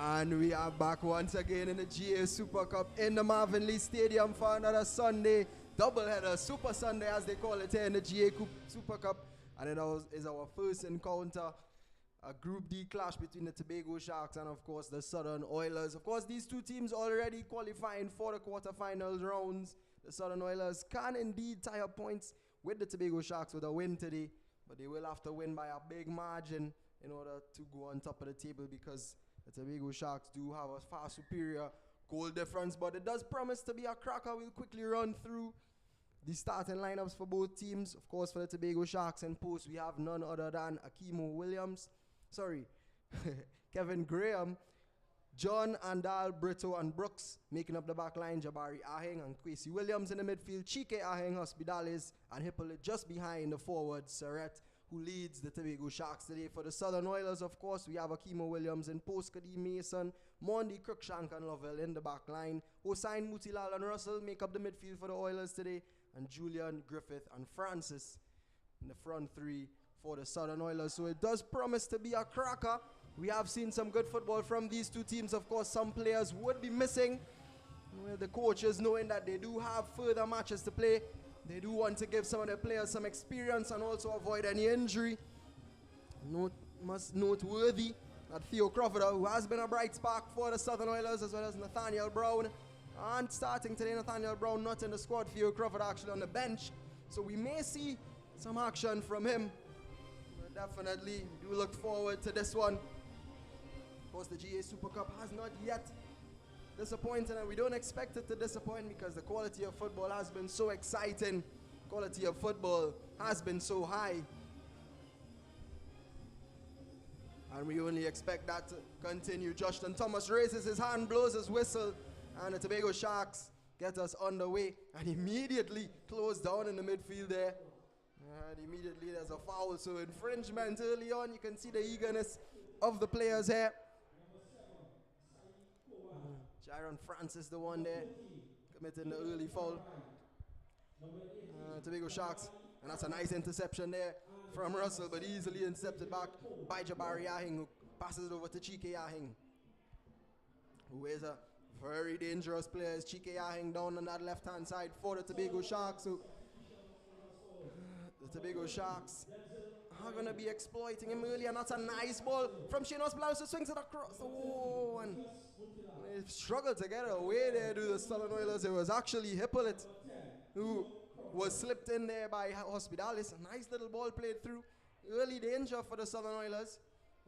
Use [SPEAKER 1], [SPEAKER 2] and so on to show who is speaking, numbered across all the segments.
[SPEAKER 1] And we are back once again in the GA Super Cup in the Marvin Lee Stadium for another Sunday doubleheader, Super Sunday as they call it here in the GA Super Cup. And it is our first encounter, a Group D clash between the Tobago Sharks and of course the Southern Oilers. Of course, these two teams already qualifying for the quarterfinals rounds. The Southern Oilers can indeed tie up points with the Tobago Sharks with a win today, but they will have to win by a big margin in order to go on top of the table, because the Tobago Sharks do have a far superior goal difference. But it does promise to be a cracker. We'll quickly run through the starting lineups for both teams. Of course, for the Tobago Sharks in post, we have none other than Kevin Graham, John Andal, Brito, and Brooks making up the back line. Jabari Ahing and Kwesi Williams in the midfield. Chike Ahing, Hospitales, and Hippolyte just behind the forward, Surrett, who leads the Tobago Sharks today. For the Southern Oilers, of course, we have Akimo Williams in post, Kadeem Mason, Mondi, Cruikshank, and Lovell in the back line. Hossein, Mutilal, and Russell make up the midfield for the Oilers today, and Julian, Griffith, and Francis in the front three for the Southern Oilers. So it does promise to be a cracker. We have seen some good football from these two teams. Of course, some players would be missing. Well, the coaches, knowing that they do have further matches to play, they do want to give some of their players some experience and also avoid any injury. Noteworthy that Theo Crawford, who has been a bright spark for the Southern Oilers, as well as Nathaniel Brown. And starting today, Nathaniel Brown not in the squad, Theo Crawford actually on the bench. So we may see some action from him. But definitely do look forward to this one. Of course, the GA Super Cup has not yet disappointed, and we don't expect it to disappoint, because the quality of football has been so exciting. Quality of football has been so high, and we only expect that to continue. Justin Thomas raises his hand, blows his whistle, and the Tobago Sharks get us underway and immediately close down in the midfield there. And immediately there's a foul, so infringement early on. You can see the eagerness of the players here. Jaron Francis, the one there, committing the early foul. Tobago Sharks, and that's a nice interception there from Russell, but easily intercepted back by Jabari Ahing, who passes it over to Chike Ahing, who is a very dangerous player. Chike Ahing down on that left-hand side for the Tobago Sharks. So the Tobago Sharks are going to be exploiting him early, and that's a nice ball from Shane Hospitales, who swings it across. Oh, and they struggled to get away there to the Southern Oilers. It was actually Hippolyte who was slipped in there by Hospitales. A nice little ball played through. Early danger for the Southern Oilers.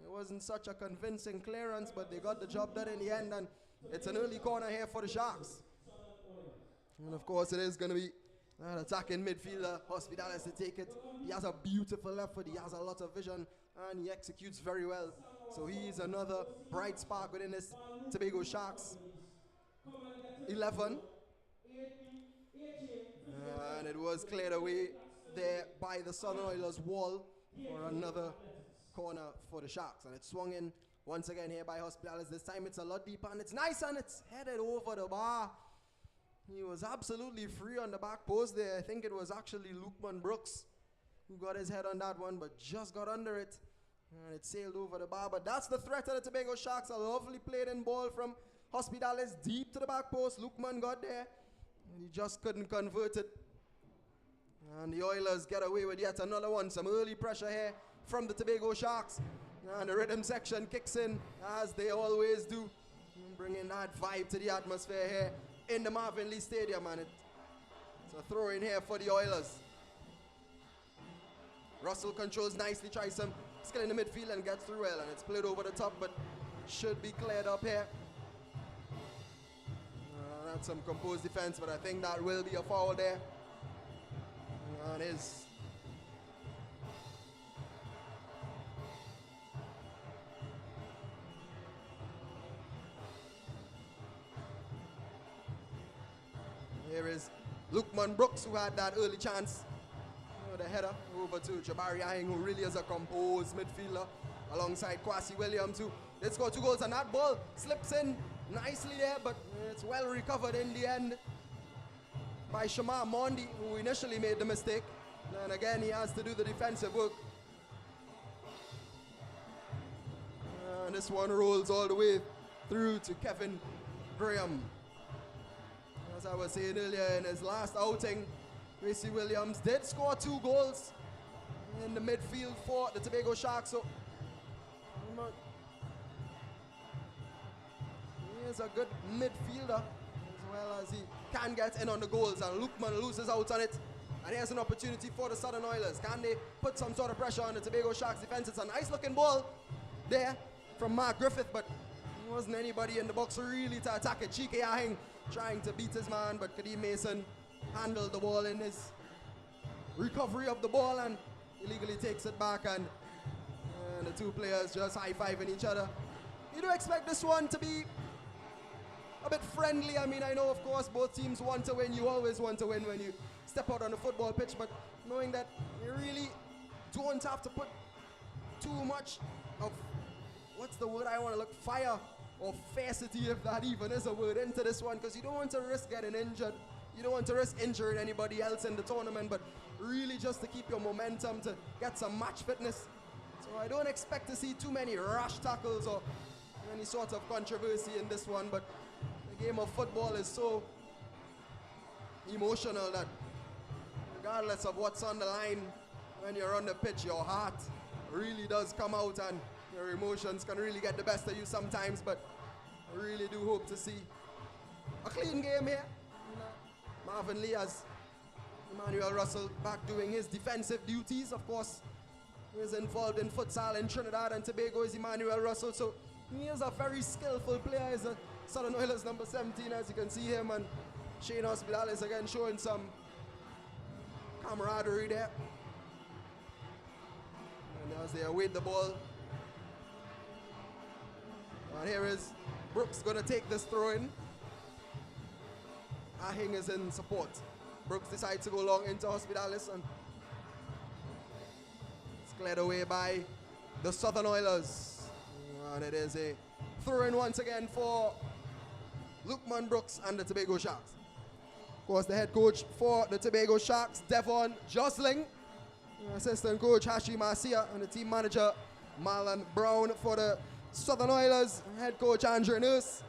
[SPEAKER 1] It wasn't such a convincing clearance, but they got the job done in the end, and it's an early corner here for the Sharks. And of course, it is going to be an attacking midfielder, Hospitales, to take it. He has a beautiful left foot, he has a lot of vision, and he executes very well. So he's another bright spark within this Tobago Sharks 11. And it was cleared away there by the Southern Oilers wall for another corner for the Sharks. And it's swung in once again here by Hospitales. This time it's a lot deeper, and it's nice, and it's headed over the bar. He was absolutely free on the back post there. I think it was actually Lukman Brooks who got his head on that one, but just got under it. And it sailed over the bar. But that's the threat of the Tobago Sharks. A lovely played in ball from Hospitales deep to the back post. Lukman got there, and he just couldn't convert it. And the Oilers get away with yet another one. Some early pressure here from the Tobago Sharks. And the rhythm section kicks in, as they always do, bringing that vibe to the atmosphere here in the Marvin Lee Stadium. And it's a throw in here for the Oilers. Russell controls nicely, tries some skill in the midfield and gets through well, and it's played over the top, but should be cleared up here. That's some composed defense, but I think that will be a foul there. And it is. Here is Lukman Brooks, who had that early chance. The header over to Jabari Ahing, who really is a composed midfielder, alongside Kwesi Williams, who did score 2 goals, and that ball slips in nicely there, but it's well recovered in the end by Shamar Mondi, who initially made the mistake. And again, he has to do the defensive work. And this one rolls all the way through to Kevin Graham. As I was saying earlier, in his last outing, Gracie Williams did score 2 goals in the midfield for the Tobago Sharks. So he is a good midfielder, as well as he can get in on the goals, and Lukman loses out on it. And here's an opportunity for the Southern Oilers. Can they put some sort of pressure on the Tobago Sharks defense? It's a nice looking ball there from Mark Griffith, but there wasn't anybody in the box really to attack it. Chike Ahing trying to beat his man, but Kadeem Mason handled the ball in his recovery of the ball and illegally takes it back, and the two players just high-fiving each other. You do expect this one to be a bit friendly. I mean, I know, of course, both teams want to win. You always want to win when you step out on the football pitch, but knowing that you really don't have to put too much of, what's the word I want to look, fire or fiercity, if that even is a word, into this one, because you don't want to risk getting injured. You don't want to risk injuring anybody else in the tournament, but really just to keep your momentum, to get some match fitness. So I don't expect to see too many rash tackles or any sort of controversy in this one, but the game of football is so emotional that regardless of what's on the line, when you're on the pitch, your heart really does come out and your emotions can really get the best of you sometimes, but I really do hope to see a clean game here. Marvin Lee has Emmanuel Russell back doing his defensive duties. Of course, he is involved in futsal in Trinidad and Tobago is Emmanuel Russell, so he is a very skillful player. He's a Southern Oilers number 17, as you can see him, and Shane Hospitalis again showing some camaraderie there. And as they await the ball, and here is Brooks going to take this throw in. Ahing is in support. Brooks decides to go long into Hospitalis, and it's cleared away by the Southern Oilers. And it is a throw-in once again for Lukman Brooks and the Tobago Sharks. Of course, the head coach for the Tobago Sharks, Devon Josling, assistant coach Hashi Marcia, and the team manager Marlon Brown for the Southern Oilers, head coach Andre Nurse,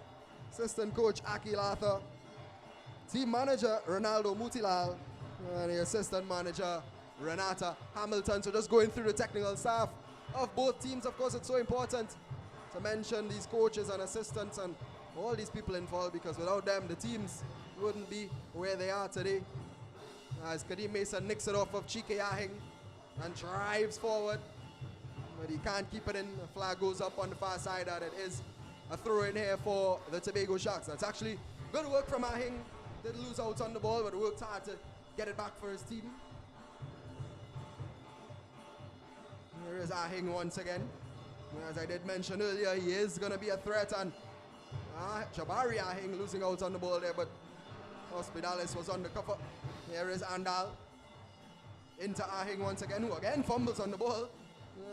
[SPEAKER 1] assistant coach Aki Latha, team manager Ronaldo Mutilal, and the assistant manager Renata Hamilton. So just going through the technical staff of both teams. Of course, it's so important to mention these coaches and assistants and all these people involved, because without them, the teams wouldn't be where they are today. As Kadeem Mason nicks it off of Chike Ahing and drives forward, but he can't keep it in. The flag goes up on the far side, and it is a throw in here for the Tobago Sharks. That's actually good work from Ahing. Did lose out on the ball, but worked hard to get it back for his team. Here is Ahing once again. As I did mention earlier, he is going to be a threat, and Jabari Ahing losing out on the ball there, but Hospitalis was on the cover. Here is Andal into Ahing once again, who again fumbles on the ball.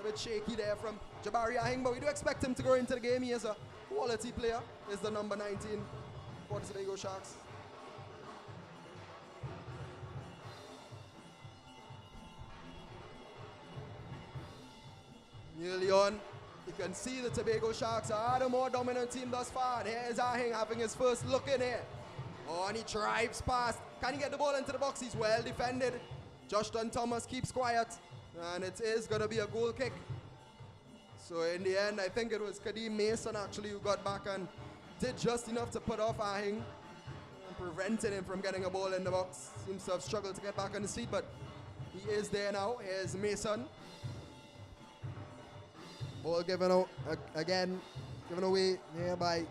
[SPEAKER 1] A bit shaky there from Jabari Ahing, but we do expect him to go into the game. He is a quality player. Is the number 19 for the Tobago Sharks. Early on, you can see the Tobago Sharks are the more dominant team thus far. And here is Ahing having his first look in here. Oh, and he drives past. Can he get the ball into the box? He's well defended. Josh Dunn Thomas keeps quiet. And it is going to be a goal kick. So in the end, I think it was Kadeem Mason actually who got back and did just enough to put off Ahing and prevented him from getting a ball in the box. Seems to have struggled to get back on his feet, but he is there now. Here's Mason. Ball given out again, given away here by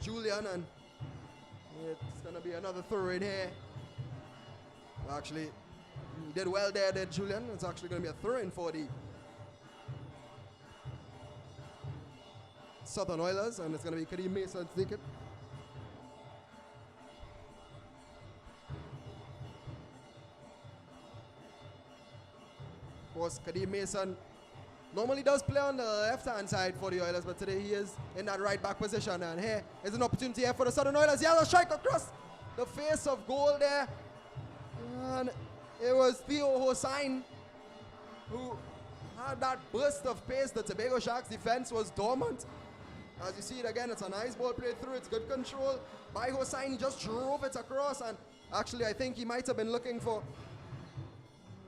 [SPEAKER 1] Julian, and it's going to be another throw in here. Actually, he did well there, did Julian. It's actually going to be a throw in for the Southern Oilers, and it's going to be Kadeem Mason to take it. Of course, Kadeem Mason normally does play on the left-hand side for the Oilers, but today he is in that right-back position. And here is an opportunity here for the Southern Oilers. Yellow strike across the face of goal there. And it was Theo Hossain who had that burst of pace. The Tobago Sharks defense was dormant. As you see it again, it's a nice ball played through. It's good control by Hossein. He just drove it across, and actually I think he might have been looking for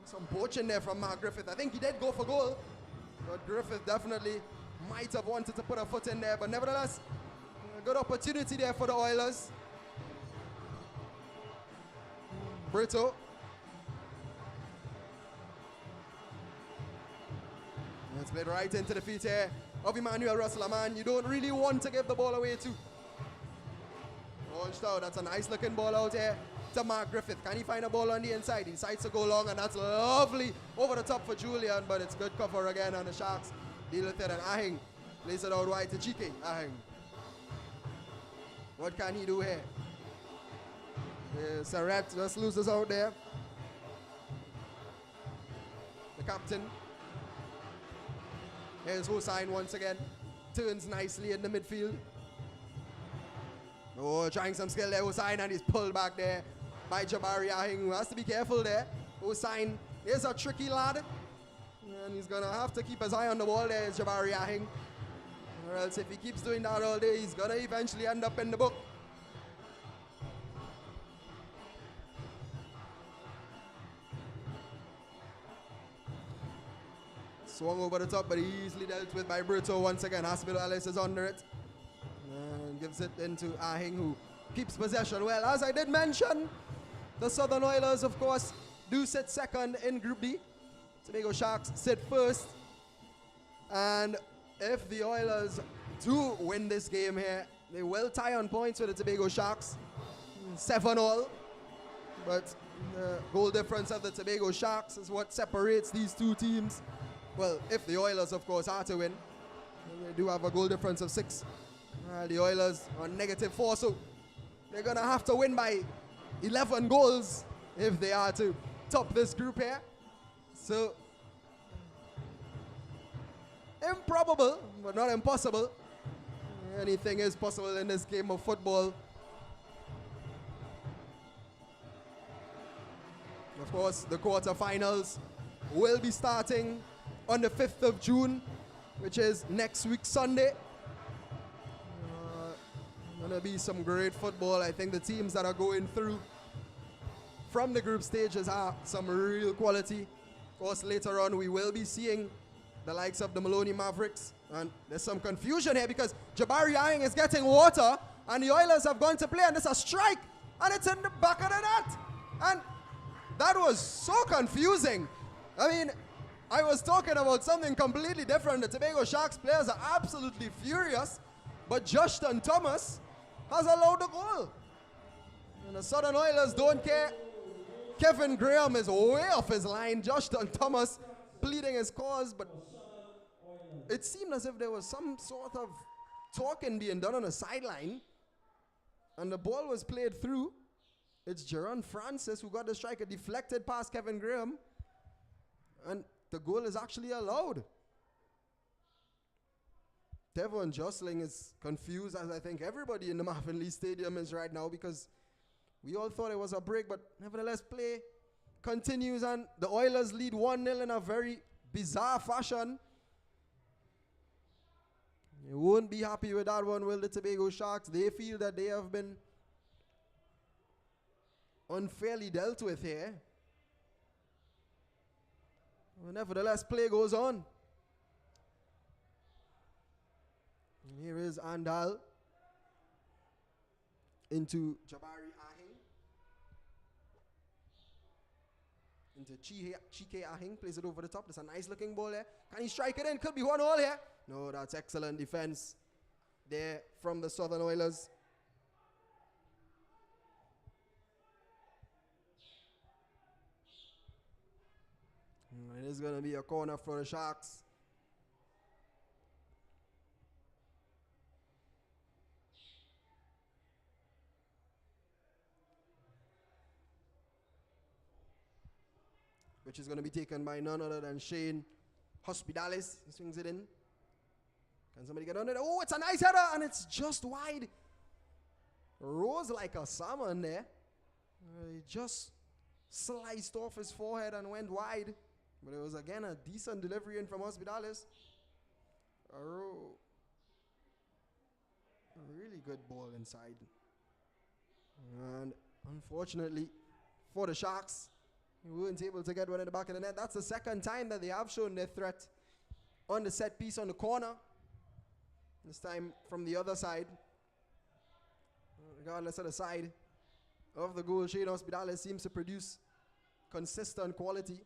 [SPEAKER 1] some poaching there from Mark Griffith. I think he did go for goal, but Griffith definitely might have wanted to put a foot in there. But nevertheless, a good opportunity there for the Oilers. Brito. It's played right into the feet here of Emmanuel Russell. Man, you don't really want to give the ball away to. Launched out. That's a nice looking ball out here to Mark Griffith. Can he find a ball on the inside? He decides to go long, and that's lovely over the top for Julian, but it's good cover again on the Sharks. Deal with it, and Ahing plays it out wide to Chike. Ahing. What can he do here? Surratt just loses out there. The captain. Here's Hossein once again. Turns nicely in the midfield. Oh, trying some skill there, Hossein, and he's pulled back there by Jabari Ahing, who has to be careful there. Hossein is a tricky lad, and he's going to have to keep his eye on the ball there, is Jabari Ahing. Or else if he keeps doing that all day, he's going to eventually end up in the book. Swung over the top, but easily dealt with by Brito once again. Hospital Alice is under it. And gives it into Ahing, who keeps possession. Well, as I did mention, the Southern Oilers, of course, do sit second in Group D. Tobago Sharks sit first. And if the Oilers do win this game here, they will tie on points with the Tobago Sharks. 7-all. But the goal difference of the Tobago Sharks is what separates these two teams. Well, if the Oilers, of course, are to win, they do have a goal difference of 6. The Oilers are -4, so they're going to have to win by 11 goals if they are to top this group here. So, improbable, but not impossible. Anything is possible in this game of football. Of course, the quarterfinals will be starting on the 5th of June, which is next week Sunday. Gonna be some great football. I think the teams that are going through from the group stages are some real quality. Of course, later on we will be seeing the likes of the Maloney Mavericks, and there's some confusion here because Jabari Ahing is getting water, and the Oilers have gone to play, and it's a strike, and it's in the back of the net, and that was so confusing. I mean, I was talking about something completely different. The Tobago Sharks players are absolutely furious, but Justin Thomas has allowed the goal. And the Southern Oilers don't care. Kevin Graham is way off his line. Justin Thomas pleading his cause, but it seemed as if there was some sort of talking being done on the sideline, and the ball was played through. It's Jerron Francis who got the strike, a deflected past Kevin Graham, and the goal is actually allowed. Devon Jostling is confused, as I think everybody in the Marvin Lee Stadium is right now, because we all thought it was a break, but nevertheless play continues, and the Oilers lead 1-0 in a very bizarre fashion. You won't be happy with that one, will the Tobago Sharks? They feel that they have been unfairly dealt with here. Well, nevertheless, play goes on. And here is Andal into Jabari Ahing. Into Chike Ahing, plays it over the top. There's a nice looking ball there. Can he strike it in? Could be 1-1 here. No, that's excellent defense there from the Southern Oilers. It is going to be a corner for the Sharks. Which is going to be taken by none other than Shane Hospitalis. He swings it in. Can somebody get on it? Oh, it's a nice header, and it's just wide. Rose like a salmon there. He just sliced off his forehead and went wide. But it was again a decent delivery in from Hospitalis. A really good ball inside. And unfortunately for the Sharks, we weren't able to get one in the back of the net. That's the second time that they have shown their threat on the set piece on the corner. This time from the other side. Regardless of the side of the goal, Shane Hospitales seems to produce consistent quality.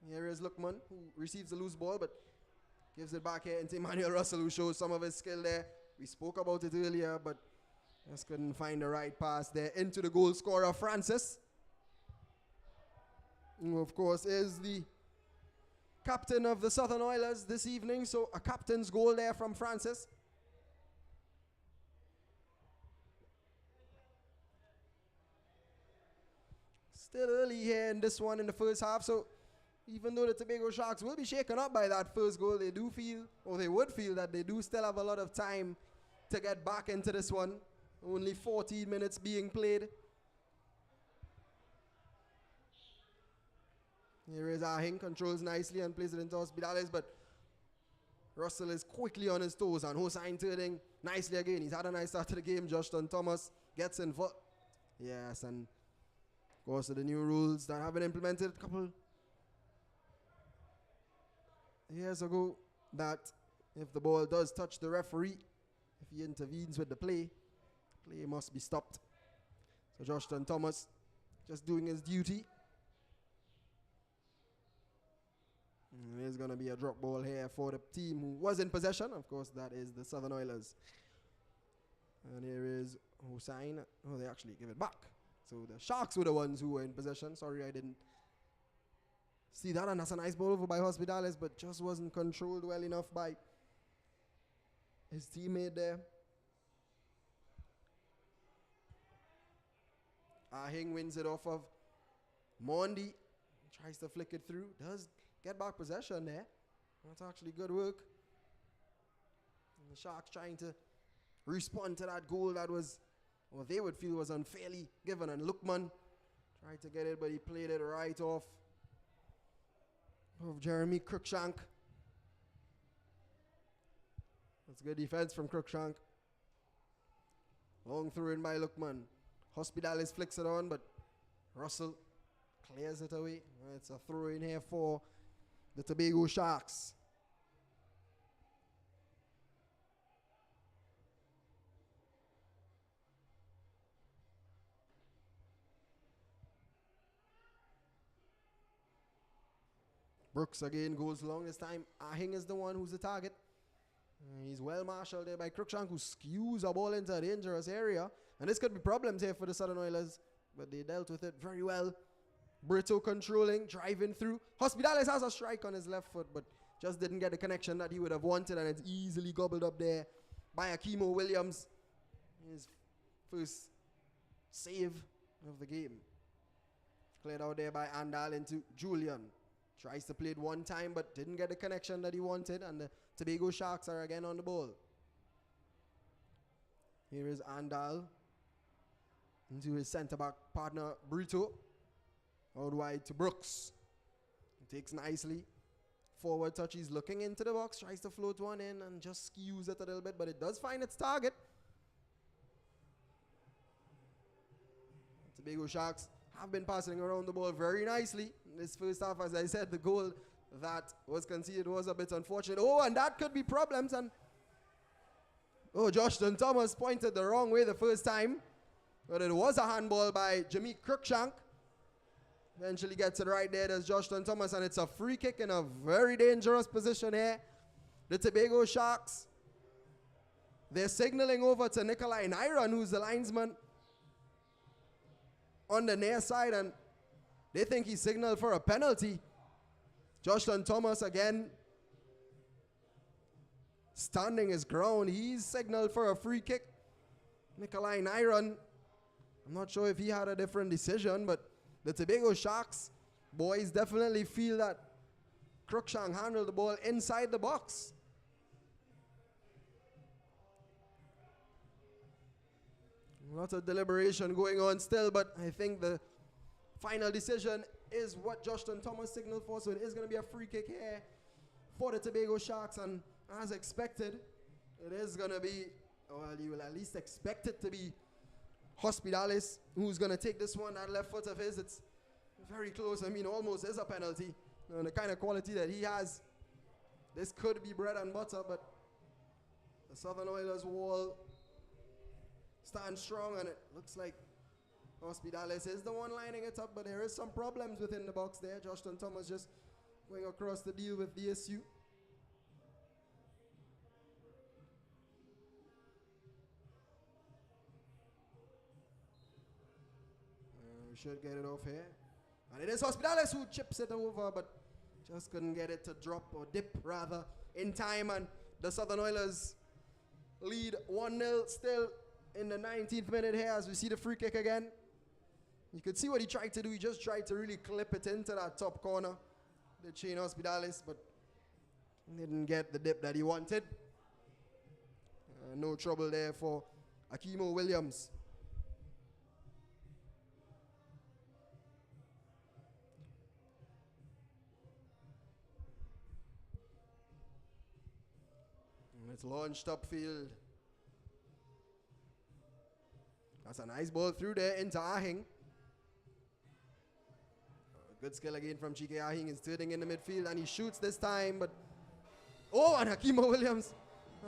[SPEAKER 1] Here is Lookman, who receives the loose ball, but gives it back here into Emmanuel Russell, who shows some of his skill there. We spoke about it earlier, but just couldn't find the right pass there into the goal scorer, Francis, who of course is the captain of the Southern Oilers this evening. So a captain's goal there from Francis. Still early here in this one in the first half, so even though the Tobago Sharks will be shaken up by that first goal, they do feel, or they would feel, that they do still have a lot of time to get back into this one. Only 14 minutes being played. Here is Ahing, controls nicely and plays it into Hospitales, but Russell is quickly on his toes, and Hossain turning nicely again. He's had a nice start to the game. Justin Thomas gets involved. Yes, and of course the new rules that have been implemented a couple years ago, that if the ball does touch the referee, if he intervenes with the play must be stopped. So Justin Thomas just doing his duty. And there's going to be a drop ball here for the team who was in possession. Of course, that is the Southern Oilers. And here is Hossain. Oh, they actually give it back. So the Sharks were the ones who were in possession. Sorry, I didn't see that. And that's a nice ball over by Hospitales, but just wasn't controlled well enough by his teammate there. Ahing wins it off of Mondi. Tries to flick it through. Does get back possession there. That's actually good work. And the Sharks trying to respond to that goal that was, or they would feel was unfairly given. And Lookman tried to get it, but he played it right off of Jeremy Cruikshank. That's good defense from Cruikshank. Long throw in by Lookman. Hospitales flicks it on, but Russell clears it away. It's a throw in here for the Tobago Sharks. Brooks again goes long this time. Ahing is the one who's the target. He's well marshaled there by Cruikshank, who skews a ball into a dangerous area. And this could be problems here for the Southern Oilers, but they dealt with it very well. Brito controlling, driving through. Hospitales has a strike on his left foot, but just didn't get the connection that he would have wanted, and it's easily gobbled up there by Akimo Williams. His first save of the game. Cleared out there by Andal into Julian. Tries to play it one time, but didn't get the connection that he wanted, and the Tobago Sharks are again on the ball. Here is Andal into his centre-back partner, Brito. Out wide to Brooks. He takes nicely. Forward touch, he's looking into the box, tries to float one in and just skews it a little bit, but it does find its target. Tobago Sharks have been passing around the ball very nicely. In this first half, as I said, the goal that was conceded was a bit unfortunate. Oh, and that could be problems. And Justin Thomas pointed the wrong way the first time, but it was a handball by Jameek Cruikshank. Eventually gets it right there. There's Justin Thomas, and it's a free kick in a very dangerous position here. The Tobago Sharks, they're signaling over to Nikolai Nyron, who's the linesman on the near side, and they think he signaled for a penalty. Justin Thomas again standing his ground. He's signaled for a free kick. Nikolai Nyron, I'm not sure if he had a different decision, but the Tobago Sharks boys definitely feel that Cruikshank handled the ball inside the box. Lots of deliberation going on still, but I think the final decision is what Justin Thomas signaled for, so it is going to be a free kick here for the Tobago Sharks, and as expected, it is going to be well, you will at least expect it to be Hospitalis who's going to take this one. That left foot of his, it's very close. I mean, almost is a penalty. And the kind of quality that he has, this could be bread and butter, but the Southern Oilers wall stands strong, and it looks like Hospitalis is the one lining it up, but there is some problems within the box there. Justin Thomas just going across the deal with DSU. We should get it off here. And it is Hospitalis who chips it over, but just couldn't get it to drop, or dip rather, in time. And the Southern Oilers lead 1-0 still in the 19th minute here as we see the free kick again. You could see what he tried to do. He just tried to really clip it into that top corner, the Chain Hospitalis, but didn't get the dip that he wanted. No trouble there for Akimo Williams. And it's launched upfield. That's a nice ball through there into Ahing. Good skill again from Chike Ahing. Is turning in the midfield and he shoots this time, but oh, and Hakimo Williams.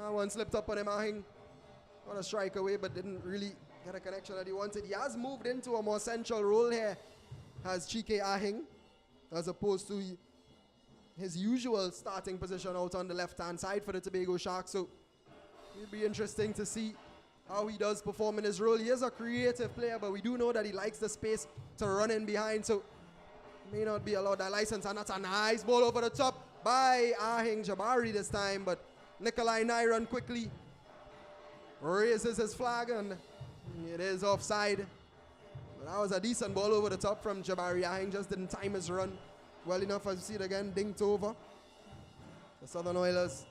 [SPEAKER 1] One slipped up on him. Ahing got a strike away, but didn't really get a connection that he wanted. He has moved into a more central role here as Chike Ahing, as opposed to his usual starting position out on the left-hand side for the Tobago Sharks. So it'll be interesting to see how he does perform in his role. He is a creative player, but we do know that he likes the space to run in behind, so may not be allowed that license. And that's a nice ball over the top by Ahing Jabari this time, but Nikolai Nyron quickly raises his flag and it is offside. But that was a decent ball over the top from Jabari Ahing, just didn't time his run well enough. As you see it again, dinked over. The Southern Oilers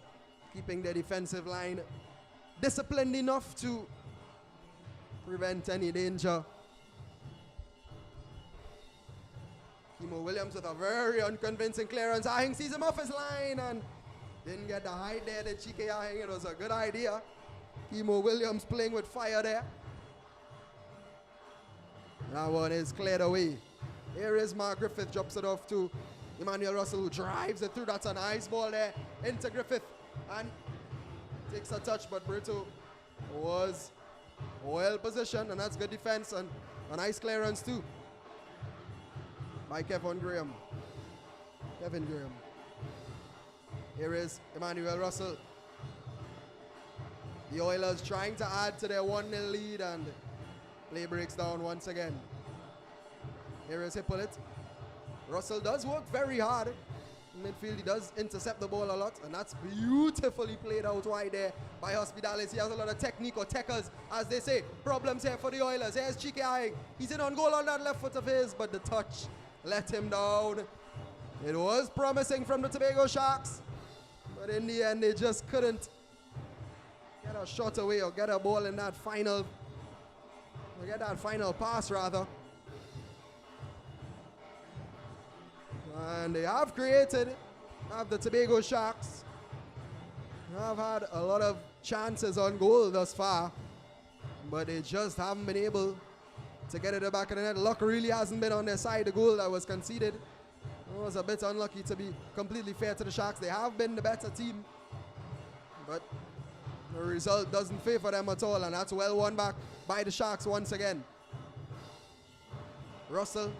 [SPEAKER 1] keeping their defensive line disciplined enough to prevent any danger. Kimo Williams with a very unconvincing clearance. Ahing sees him off his line and didn't get the height there that Chike Ahing. It was a good idea. Kimo Williams playing with fire there. That one is cleared away. Here is Mark Griffith, drops it off to Emmanuel Russell, who drives it through. That's a nice ball there into Griffith and takes a touch, but Brito was well positioned, and that's good defense and a nice clearance too by Kevin Graham. Here is Emmanuel Russell. The Oilers trying to add to their 1-0 lead, and play breaks down once again. Here is Hippolyte. Russell does work very hard in midfield. He does intercept the ball a lot, and that's beautifully played out wide there by Hospitalis. He has a lot of technique, or techers, as they say. Problems here for the Oilers. Here's Chike Ahing. He's in on goal on that left foot of his, but the touch let him down. It was promising from the Tobago Sharks, but in the end they just couldn't get a shot away or get a ball in that final, or get that final pass rather. And they have created, the Tobago Sharks have had a lot of chances on goal thus far, but they just haven't been able to get it to the back of the net. Luck really hasn't been on their side. The goal that was conceded was a bit unlucky, to be completely fair to the Sharks. They have been the better team, but the result doesn't favor them at all, and that's well won back by the Sharks once again. Russell,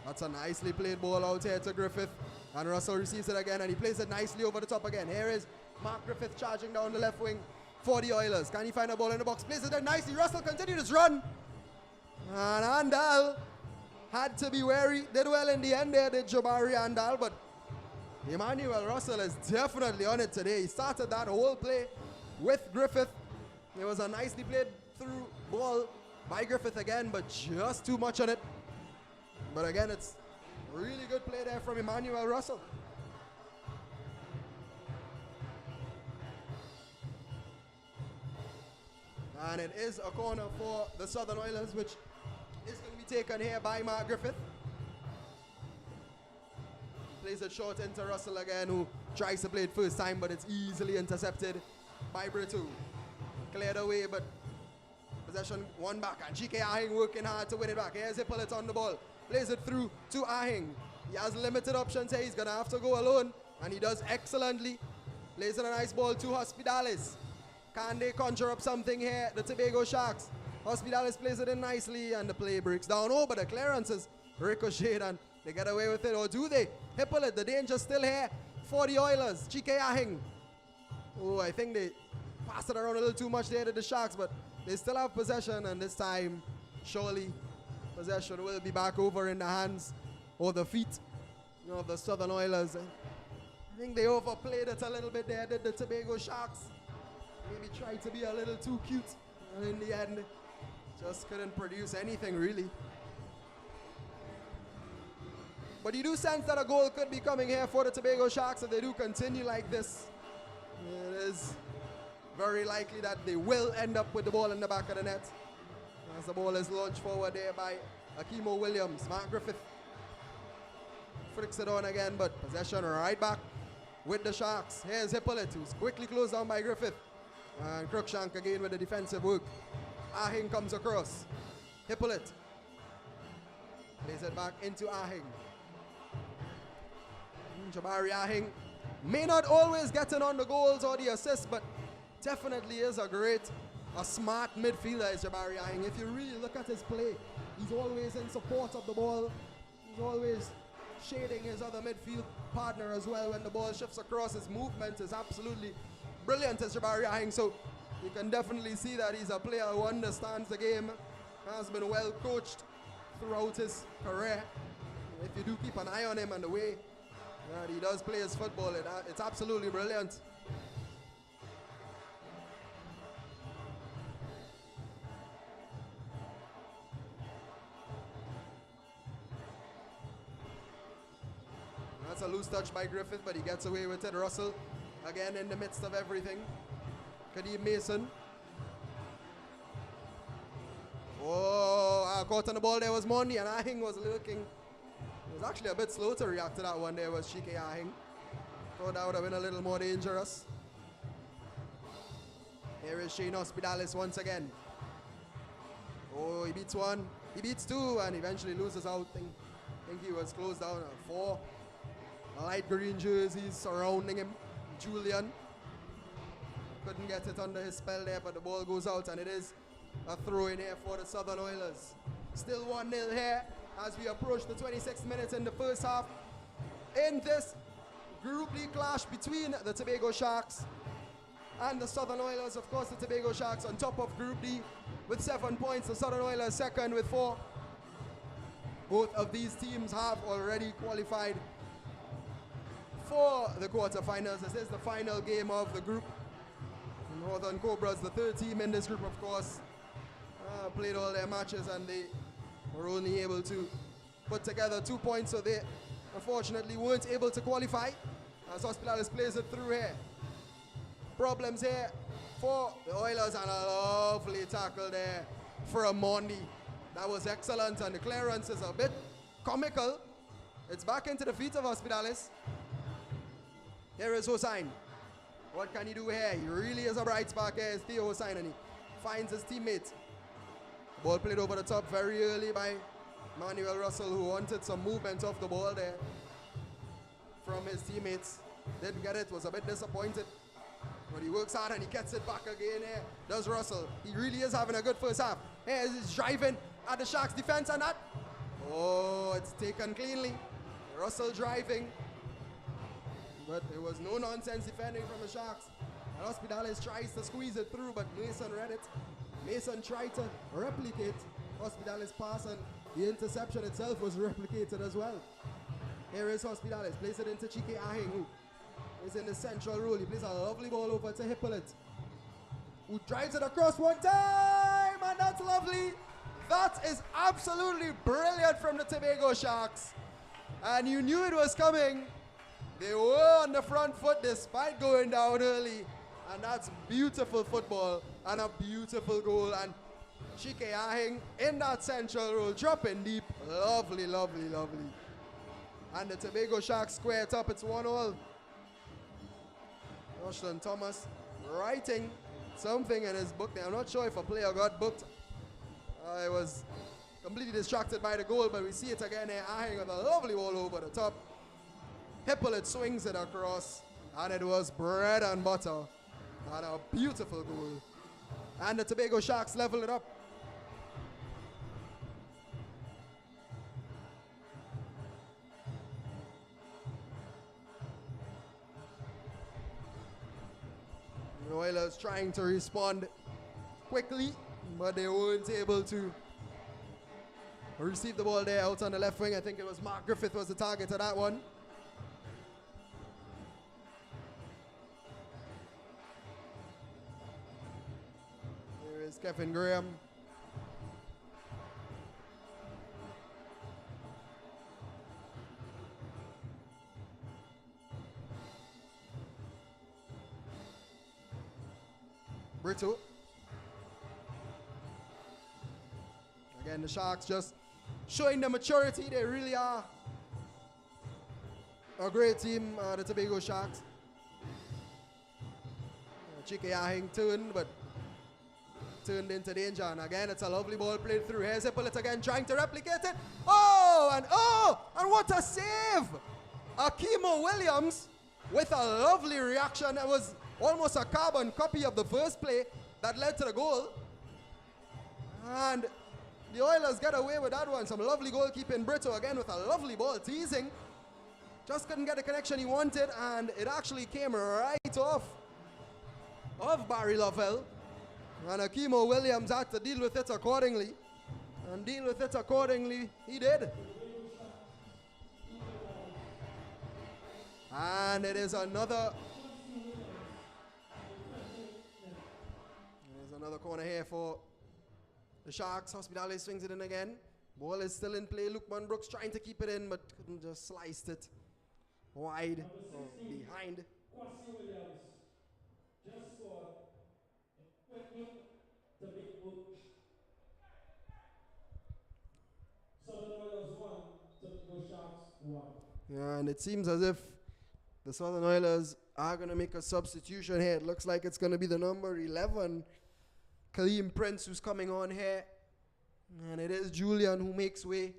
[SPEAKER 1] that's a nicely played ball out here to Griffith, and Russell receives it again, and he plays it nicely over the top again. Here is Mark Griffith charging down the left wing for the Oilers. Can he find a ball in the box? Plays it there nicely. Russell continued his run, and Andal had to be wary. Did well in the end there, did Jabari Andal, but Emmanuel Russell is definitely on it today. He started that whole play with Griffith. It was a nicely played through ball by Griffith again, but just too much on it. But again, it's really good play there from Emmanuel Russell. And it is a corner for the Southern Oilers, which is going to be taken here by Mark Griffith. Plays it short into Russell again, who tries to play it first time, but it's easily intercepted by Brito. cleared away, but possession one back, and GK Ahing working hard to win it back. Here's Hippolyte on the ball, plays it through to Ahing. He has limited options here, he's gonna have to go alone, and he does excellently. Plays in a nice ball to Hospitales. Can they conjure up something here, the Tobago Sharks? Hospitales plays it in nicely, and the play breaks down. Oh, but the clearance is ricocheted, and they get away with it, or do they? Hippolyte, the danger still here for the Oilers. GK Ahing. Oh, I think they passed it around a little too much there to the Sharks, but they still have possession, and this time, surely, possession will be back over in the hands or the feet of the Southern Oilers. I think they overplayed it a little bit there, did the Tobago Sharks. Maybe tried to be a little too cute, and in the end, just couldn't produce anything really. But you do sense that a goal could be coming here for the Tobago Sharks if they do continue like this. It is very likely that they will end up with the ball in the back of the net. As the ball is launched forward there by Akimo Williams. Mark Griffith flicks it on again, but possession right back with the Sharks. Here's Hippolyte, who's quickly closed down by Griffith. And Cruikshank again with the defensive work. Ahing comes across. Hippolyte plays it back into Ahing. Jabari Ahing may not always get in on the goals or the assists, but definitely is a smart midfielder is Jabari Ahing. If you really look at his play, he's always in support of the ball. He's always shading his other midfield partner as well when the ball shifts across. His movement is absolutely brilliant as Jabari Ahing, so you can definitely see that he's a player who understands the game, has been well coached throughout his career. If you do keep an eye on him and the way that he does play his football, it's absolutely brilliant. That's a loose touch by Griffith, but he gets away with it. Russell, again in the midst of everything. Kadeem Mason. Oh, caught on the ball there was Mondi, and Ahing was looking. He was actually a bit slow to react to that one there was GK Ahing. Thought that would have been a little more dangerous. Here is Shane Hospitales once again. Oh, he beats one, he beats two, and eventually loses out. I think he was closed down at 4. Light green jerseys surrounding him. Julian couldn't get it under his spell there, but the ball goes out, and it is a throw in here for the Southern Oilers. Still 1-0 here as we approach the 26th minute in the first half. In this Group D clash between the Tobago Sharks and the Southern Oilers. Of course, the Tobago Sharks on top of Group D with 7 points. The Southern Oilers second with 4. Both of these teams have already qualified for the quarterfinals. This is the final game of the group. Northern Cobras, the third team in this group, of course, played all their matches, and they were only able to put together 2 points, so they unfortunately weren't able to qualify. As Hospitales plays it through here. Problems here for the Oilers, and a lovely tackle there from Mondi. That was excellent, and the clearance is a bit comical. It's back into the feet of Hospitales. Here is Hossain. What can he do here? He really is a bright spark here. It's Theo Hossain, and he finds his teammate. Ball played over the top very early by Manuel Russell, who wanted some movement off the ball there from his teammates. Didn't get it, was a bit disappointed. But he works hard and he gets it back again here. Does Russell. He really is having a good first half. Here he's driving at the Sharks defense, and that. Oh, it's taken cleanly. Russell driving. But there was no nonsense defending from the Sharks. And Hospitales tries to squeeze it through, but Mason read it. Mason tried to replicate Hospitales' pass, and the interception itself was replicated as well. Here is Hospitales, plays it into Chike Ahing, who is in the central role. He plays a lovely ball over to Hippolyte, who drives it across one time, and that's lovely. That is absolutely brilliant from the Tobago Sharks. And you knew it was coming. They were on the front foot despite going down early. And that's beautiful football and a beautiful goal. And Chike Ahing in that central role, dropping deep. Lovely, lovely, lovely. And the Tobago Sharks square it up. It's 1-1. Rushland Thomas writing something in his book there. I'm not sure if a player got booked. I was completely distracted by the goal, but we see it again here. Ahing with a lovely ball over the top. Hippolyte swings it across, and it was bread and butter. And a beautiful goal. And the Tobago Sharks level it up. The Oilers trying to respond quickly, but they weren't able to receive the ball there out on the left wing. I think it was Mark Griffith was the target of that one. Here is Kevin Graham. Brito. Again, the Sharks just showing the maturity. They really are a great team, the Tobago Sharks. Chike Ahing turned into danger. And again, it's a lovely ball played through. Here's Hippolyte again, trying to replicate it. And what a save! Akimo Williams with a lovely reaction. That was almost a carbon copy of the first play that led to the goal. And the Oilers get away with that one. Some lovely goalkeeping. Brito again with a lovely ball teasing. Just couldn't get the connection he wanted, and it actually came right off of Barry Lovell. And Akimo Williams had to deal with it accordingly. And deal with it accordingly he did. And it is another corner here for the Sharks. Hospitale swings it in again. Ball is still in play. Lukman Brooks trying to keep it in, but couldn't, just sliced it wide or behind.
[SPEAKER 2] Williams just scored a quick look to big book. Southern Oilers 1, Tobago Sharks 1.
[SPEAKER 1] Yeah, and it seems as if the Southern Oilers are going to make a substitution here. It looks like it's going to be the number 11, Kaleem Prince, who's coming on here. And it is Julian who makes way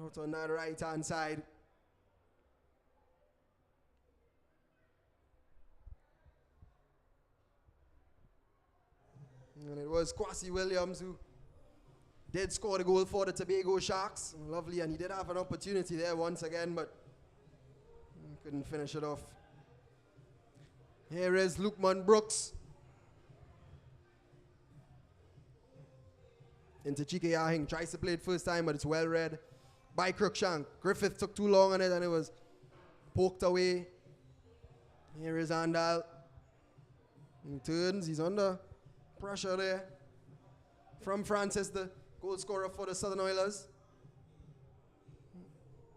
[SPEAKER 1] out on that right-hand side. And it was Kwasi Williams who did score the goal for the Tobago Sharks. Lovely, and he did have an opportunity there once again, but couldn't finish it off. Here is Lukman Brooks. Into Chike Ahing. Tries to play it first time, but it's well read by Cruikshank. Griffith took too long on it, and it was poked away. Here is Andal. He turns. He's under pressure there from Francis, the goal scorer for the Southern Oilers.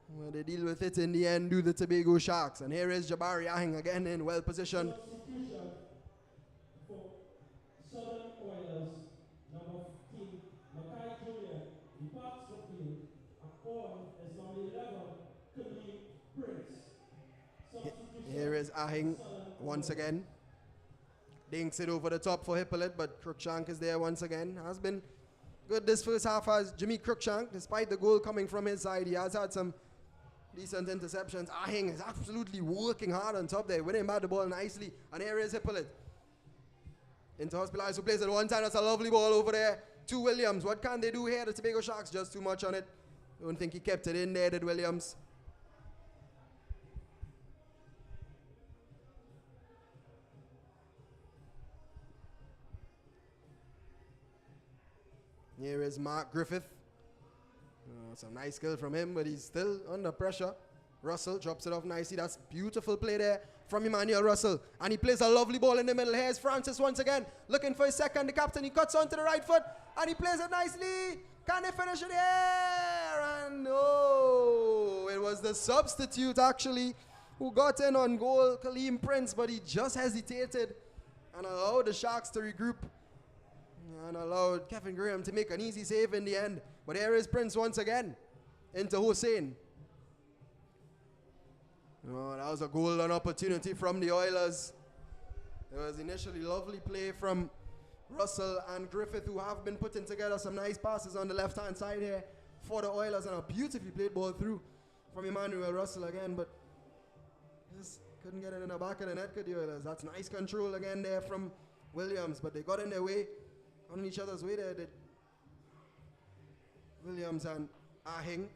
[SPEAKER 1] Well, they deal with it in the end, do the Tobago Sharks. And here is Jabari Ahing again in well positioned.
[SPEAKER 2] Substitution for Southern Oilers, number 15, Mackay Jr. departs the field. Upon is number 11, Kaleem Prince.
[SPEAKER 1] Here is Ahing once again. Dinks it over the top for Hippolyte, but Cruikshank is there once again. Has been good this first half as Jimmy Cruikshank. Despite the goal coming from his side, he has had some decent interceptions. Ahing is absolutely working hard on top there, winning back the ball nicely. And here is Hippolyte. Into Hospitalized, who plays it one time. That's a lovely ball over there to Williams. What can they do here? The Tobago Sharks just too much on it. Don't think he kept it in there, did Williams. Here is Mark Griffith. Some nice skill from him, but he's still under pressure. Russell drops it off nicely. That's beautiful play there from Emmanuel Russell. And he plays a lovely ball in the middle. Here's Francis once again, looking for his second. The captain, he cuts onto the right foot, and he plays it nicely. Can they finish it here? And no, it was the substitute actually who got in on goal, Kaleem Prince, but he just hesitated and allowed the Sharks to regroup and allowed Kevin Graham to make an easy save in the end. But here is Prince once again into Hussein. Oh, that was a golden opportunity from the Oilers. It was initially lovely play from Russell and Griffith, who have been putting together some nice passes on the left-hand side here for the Oilers, and a beautifully played ball through from Emmanuel Russell again, but just couldn't get it in the back of the net, could the Oilers. That's nice control again there from Williams, but they got in their way, got in each other's way there, did Williams and Ahing.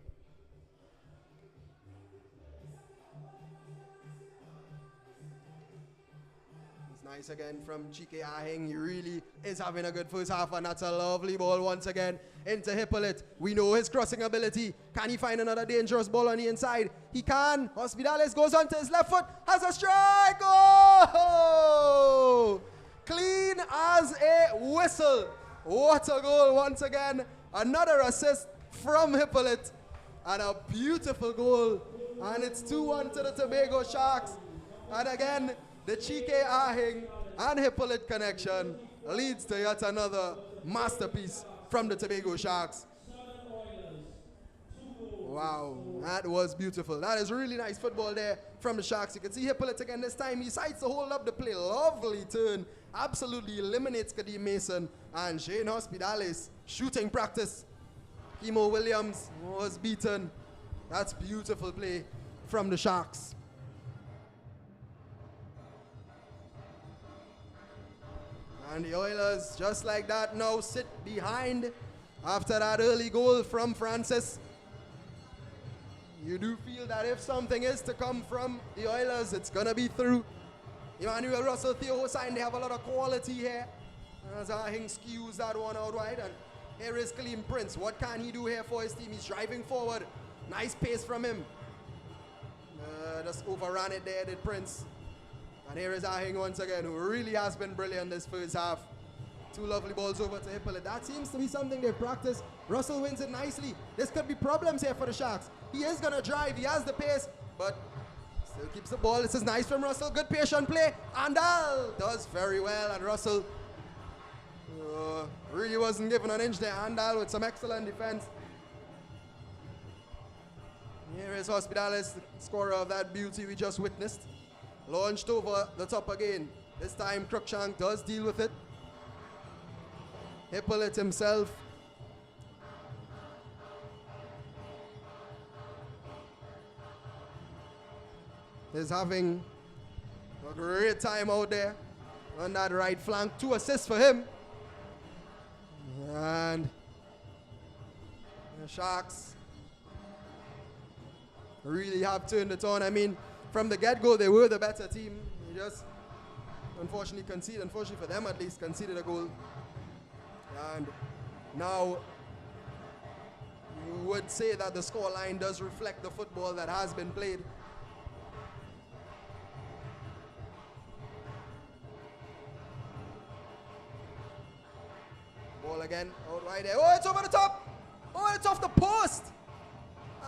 [SPEAKER 1] Nice again from Chike Ahing. He really is having a good first half, and that's a lovely ball once again into Hippolyte. We know his crossing ability. Can he find another dangerous ball on the inside? He can. Hospitales goes onto his left foot, has a strike. Oh! Clean as a whistle. What a goal once again. Another assist from Hippolyte, and a beautiful goal. And it's 2-1 to the Tobago Sharks. And again, the Chike Ahing and Hippolyte connection leads to yet another masterpiece from the Tobago Sharks. Wow, that was beautiful. That is really nice football there from the Sharks. You can see Hippolyte again this time. He decides to hold up the play. Lovely turn. Absolutely eliminates Kadeem Mason. And Shane Hospitales, shooting practice. Kimo Williams was beaten. That's beautiful play from the Sharks. And the Oilers, just like that, now sit behind after that early goal from Francis. You do feel that if something is to come from the Oilers, it's going to be through Emmanuel Russell, Theo Hossain. They have a lot of quality here. As Ahing skews that one out wide. And here is Kaleem Prince. What can he do here for his team? He's driving forward. Nice pace from him. Just overran it there, did Prince. And here is Ahing once again, who really has been brilliant this first half. Two lovely balls over to Hippolyte. That seems to be something they've practiced. Russell wins it nicely. This could be problems here for the Sharks. He is going to drive. He has the pace, but still keeps the ball. This is nice from Russell. Good patient play. Andal does very well. And Russell really wasn't given an inch there. Andal with some excellent defense. Here is Hospitales, the scorer of that beauty we just witnessed. Launched over the top again. This time Cruikshank does deal with it. Hippolyte himself is having a great time out there on that right flank. 2 assists for him. And the Sharks really have turned it on. I mean, from the get-go, they were the better team. They just, unfortunately, conceded. Unfortunately for them, at least, conceded a goal. And now, you would say that the scoreline does reflect the football that has been played. Ball again, out right there. Oh, it's over the top. Oh, it's off the post.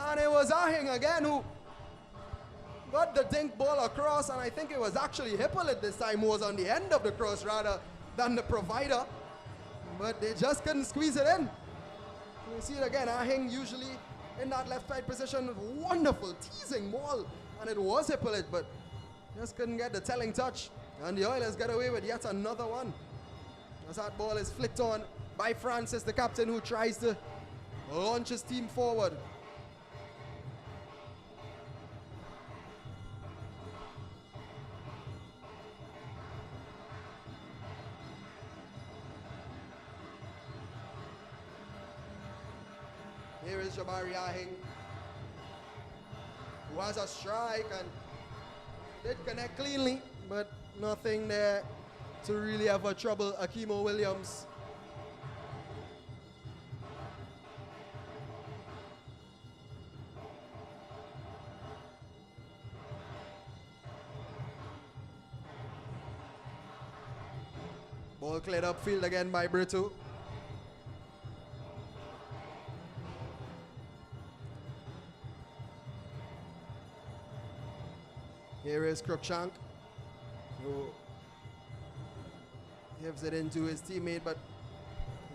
[SPEAKER 1] And it was Ahing again who got the dink ball across, and I think it was actually Hippolyte this time who was on the end of the cross rather than the provider. But they just couldn't squeeze it in. You see it again, Ahing usually in that left side position. Wonderful teasing ball. And it was Hippolyte, but just couldn't get the telling touch. And the Oilers get away with yet another one. As that ball is flicked on by Francis, the captain, who tries to launch his team forward. Here is Jabari Ahing, who has a strike and did connect cleanly, but nothing there to really ever trouble Akimo Williams. Ball cleared upfield again by Brito. Here is Cruikshank, who gives it into his teammate, but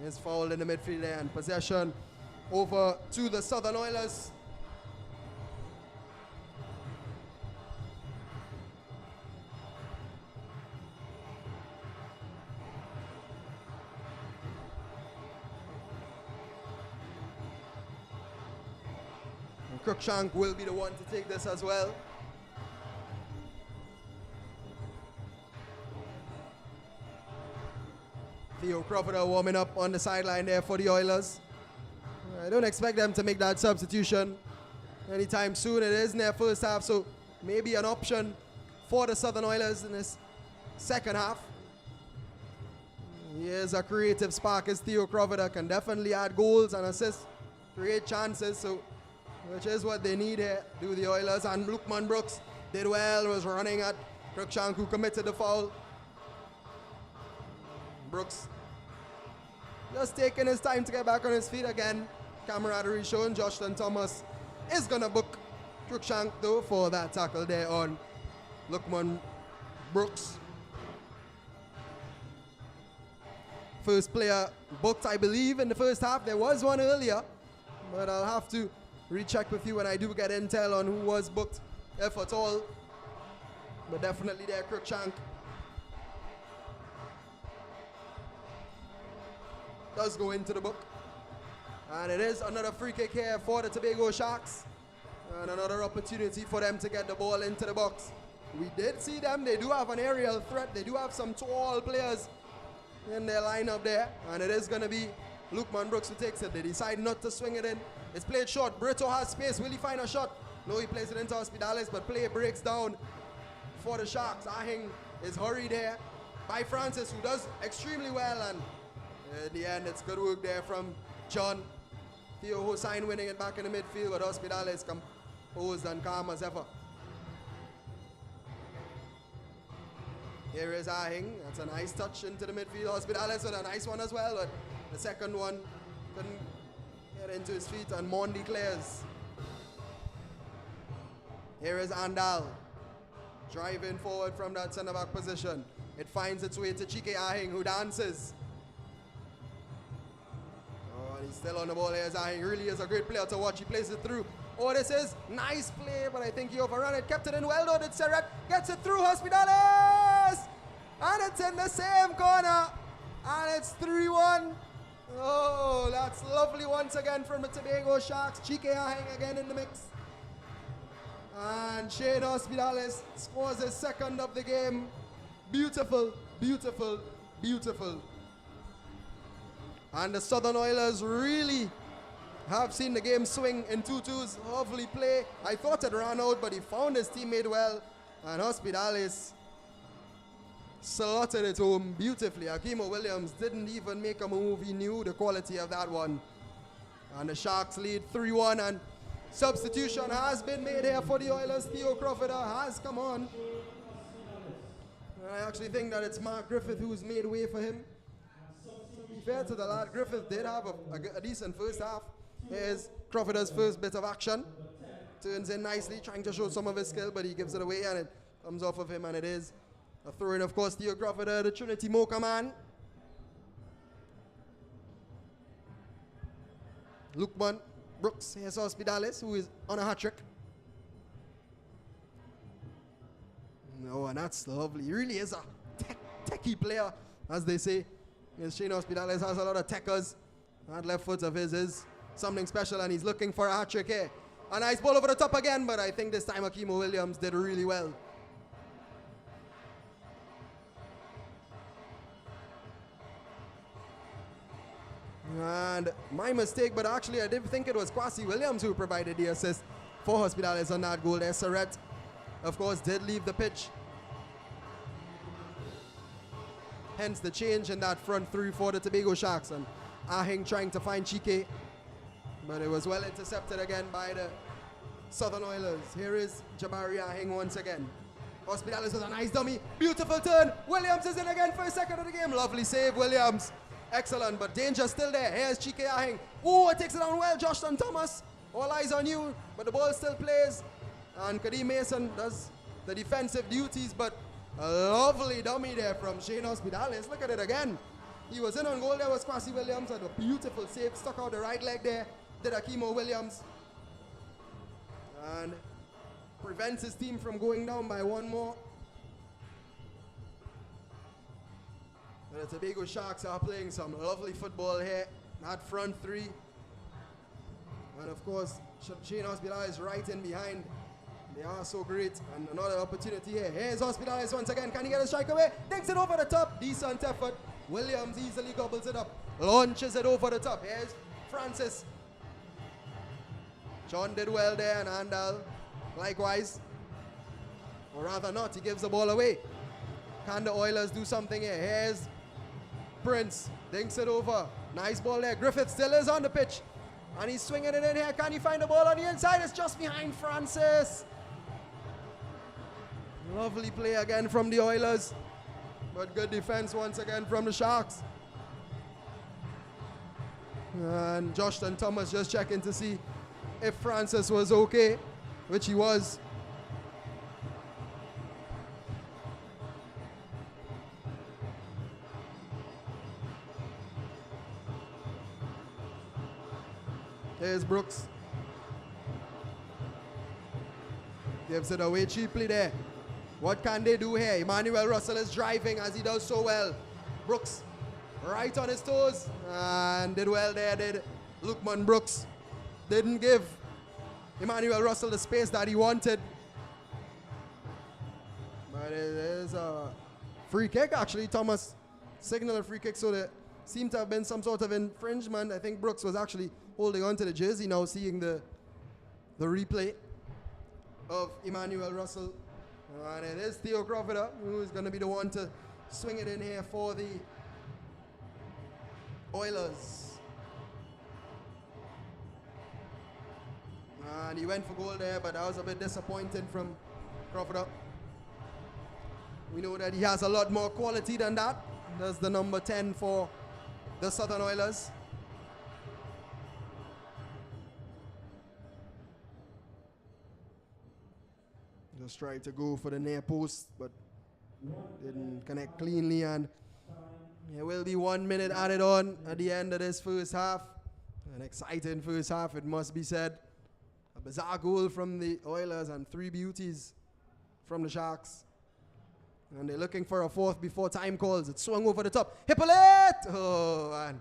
[SPEAKER 1] is fouled in the midfield there, and possession over to the Southern Oilers. Crookshank will be the one to take this as well. Theo Crawford warming up on the sideline there for the Oilers. I don't expect them to make that substitution anytime soon. It is in their first half, so maybe an option for the Southern Oilers in this second half. Here's a creative spark as Theo Crawford can definitely add goals and assists, create chances, so which is what they need here, do the Oilers. And Lukman Brooks did well, was running at Crookshank, who committed the foul. Brooks just taking his time to get back on his feet again. Camaraderie shown. Joshton Thomas is going to book Crookshank though for that tackle there on Lukman Brooks. First player booked, I believe, in the first half. There was one earlier, but I'll have to recheck with you when I do get intel on who was booked, if at all. But definitely there, Crookshank does go into the book. And it is another free kick here for the Tobago Sharks. And another opportunity for them to get the ball into the box. We did see them. They do have an aerial threat. They do have some tall players in their lineup there. And it is going to be Lukman Brooks who takes it. They decide not to swing it in. It's played short. Brito has space. Will he find a shot? No, he plays it into Hospitales, but play breaks down for the Sharks. Ahing is hurried there by Francis, who does extremely well. And in the end, it's good work there from John. Theo Hossain winning it back in the midfield, but Hospitales composed and calm as ever. Here is Ahing. That's a nice touch into the midfield. Hospitales with a nice one as well, but the second one couldn't get into his feet, and Mondi clears. Here is Andal driving forward from that centre-back position. It finds its way to Chike Ahing, who dances. Oh, and he's still on the ball. Here's Ahing. Really is a great player to watch. He plays it through. Oh, this is nice play, but I think he overran it. Kept it in well, though. Did Serret gets it through Hospitales, and it's in the same corner, and it's 3-1. Oh, that's lovely once again from the Tobago Sharks. Chike Ahing again in the mix. And Shane Hospitales scores his second of the game. Beautiful, beautiful, beautiful. And the Southern Oilers really have seen the game swing in 2-2s. Lovely play. I thought it ran out, but he found his teammate well. And Hospitales slotted it home beautifully. Akimo Williams didn't even make a move. He knew the quality of that one. And the Sharks lead 3-1. And substitution has been made here for the Oilers. Theo Crawford has come on. I actually think that it's Mark Griffith who's made way for him. To be fair to the lad, Griffith did have a decent first half. Here's Crawford's first bit of action. Turns in nicely, trying to show some of his skill, but he gives it away and it comes off of him, and it is a throw in, of course. Theo Crawford, the Trinity Mocha man. Lukman Brooks, here's Hospitales, who is on a hat-trick. No, and that's lovely. He really is a techie player, as they say. Yes, Shane Hospitales has a lot of techers. That left foot of his is something special, and he's looking for a hat-trick here. A nice ball over the top again, but I think this time Akimo Williams did really well. And my mistake, but actually I did think it was Kwasi Williams who provided the assist for Hospitales on that goal there. Serret, of course, did leave the pitch. Hence the change in that front three for the Tobago Sharks. And Ahing trying to find Chike, but it was well intercepted again by the Southern Oilers. Here is Jabari Ahing once again. Hospitales with a nice dummy. Beautiful turn. Williams is in again for a second of the game. Lovely save, Williams. Excellent, but danger still there. Here's Chike Ahing. Oh, it takes it down well. Joshton Thomas. All eyes on you, but the ball still plays. And Kadeem Mason does the defensive duties, but a lovely dummy there from Shane Hospitales. Look at it again. He was in on goal. There was Kwasi Williams, and a beautiful save. Stuck out the right leg there. Did Akimo Williams. And prevents his team from going down by one more. The Tobago Sharks are playing some lovely football here. That front three. And of course, Shane Hospital is right in behind. They are so great. And another opportunity here. Here's Hospitales once again. Can he get a strike away? Takes it over the top. Decent effort. Williams easily gobbles it up. Launches it over the top. Here's Francis. John did well there, and Andal likewise. Or rather not, he gives the ball away. Can the Oilers do something here? Here's Prince. Dinks it over. Nice ball there. Griffith still is on the pitch. And he's swinging it in here. Can he find the ball on the inside? It's just behind Francis. Lovely play again from the Oilers. But good defense once again from the Sharks. And Joshton Thomas just checking to see if Francis was okay, which he was. There's Brooks. Gives it away cheaply there. What can they do here? Emmanuel Russell is driving as he does so well. Brooks right on his toes and did well there, did Lukman Brooks. Didn't give Emmanuel Russell the space that he wanted. But it is a free kick actually. Thomas signaled a free kick, so there seemed to have been some sort of infringement. I think Brooks was actually holding on to the jersey now, seeing the replay of Emmanuel Russell. And it is Theo Crawford who is going to be the one to swing it in here for the Oilers. And he went for goal there, but that was a bit disappointing from Crawford. We know that he has a lot more quality than that. That's the number 10 for the Southern Oilers. Just tried to go for the near post, but didn't connect cleanly. And there will be 1 minute added on at the end of this first half. An exciting first half, it must be said. A bizarre goal from the Oilers and 3 beauties from the Sharks. And they're looking for a fourth before time calls. It swung over the top. Hippolyte! Oh, man.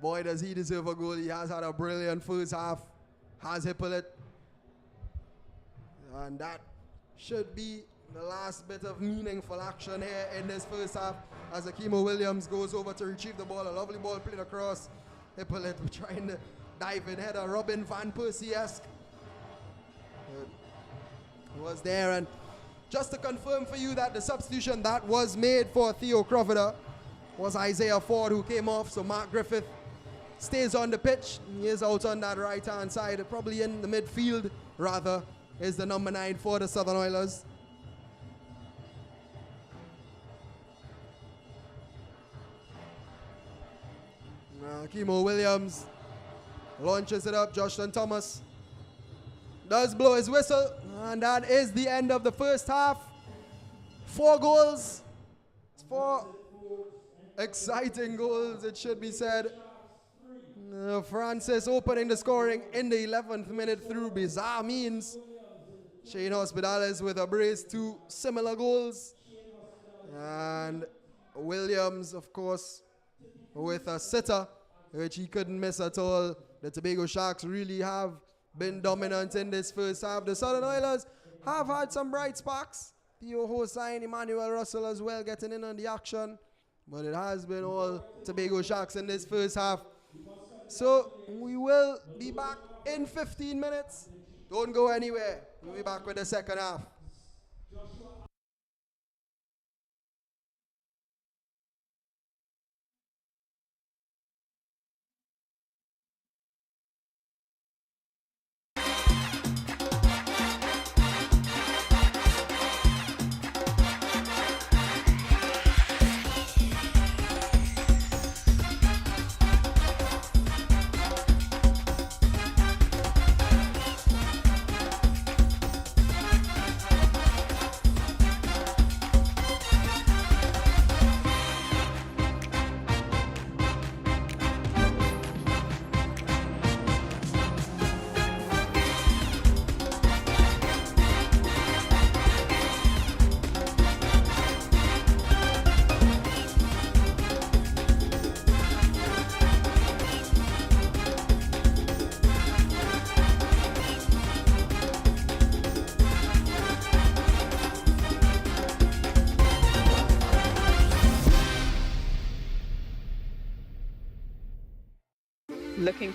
[SPEAKER 1] Boy, does he deserve a goal. He has had a brilliant first half. Has Hippolyte. And that should be the last bit of meaningful action here in this first half as Akimo Williams goes over to retrieve the ball. A lovely ball played across. Hippolyte trying to dive in header. Robin Van Persie-esque was there. And just to confirm for you that the substitution that was made for Theo Crawford was Isaiah Ford, who came off. So Mark Griffith stays on the pitch. He is out on that right-hand side, probably in the midfield, rather, is the number 9 for the Southern Oilers. Kimo Williams launches it up. Joshton Thomas does blow his whistle, and that is the end of the first half. 4 goals, 4 exciting goals, it should be said. Francis opening the scoring in the 11th minute through bizarre means. Shane Hospitales with a brace, 2 similar goals. And Williams, of course, with a sitter, which he couldn't miss at all. The Tobago Sharks really have been dominant in this first half. The Southern Oilers have had some bright sparks. Theo Hossain, Emmanuel Russell as well getting in on the action. But it has been all Tobago Sharks in this first half. So we will be back in 15 minutes. Don't go anywhere. We'll be back with the second half.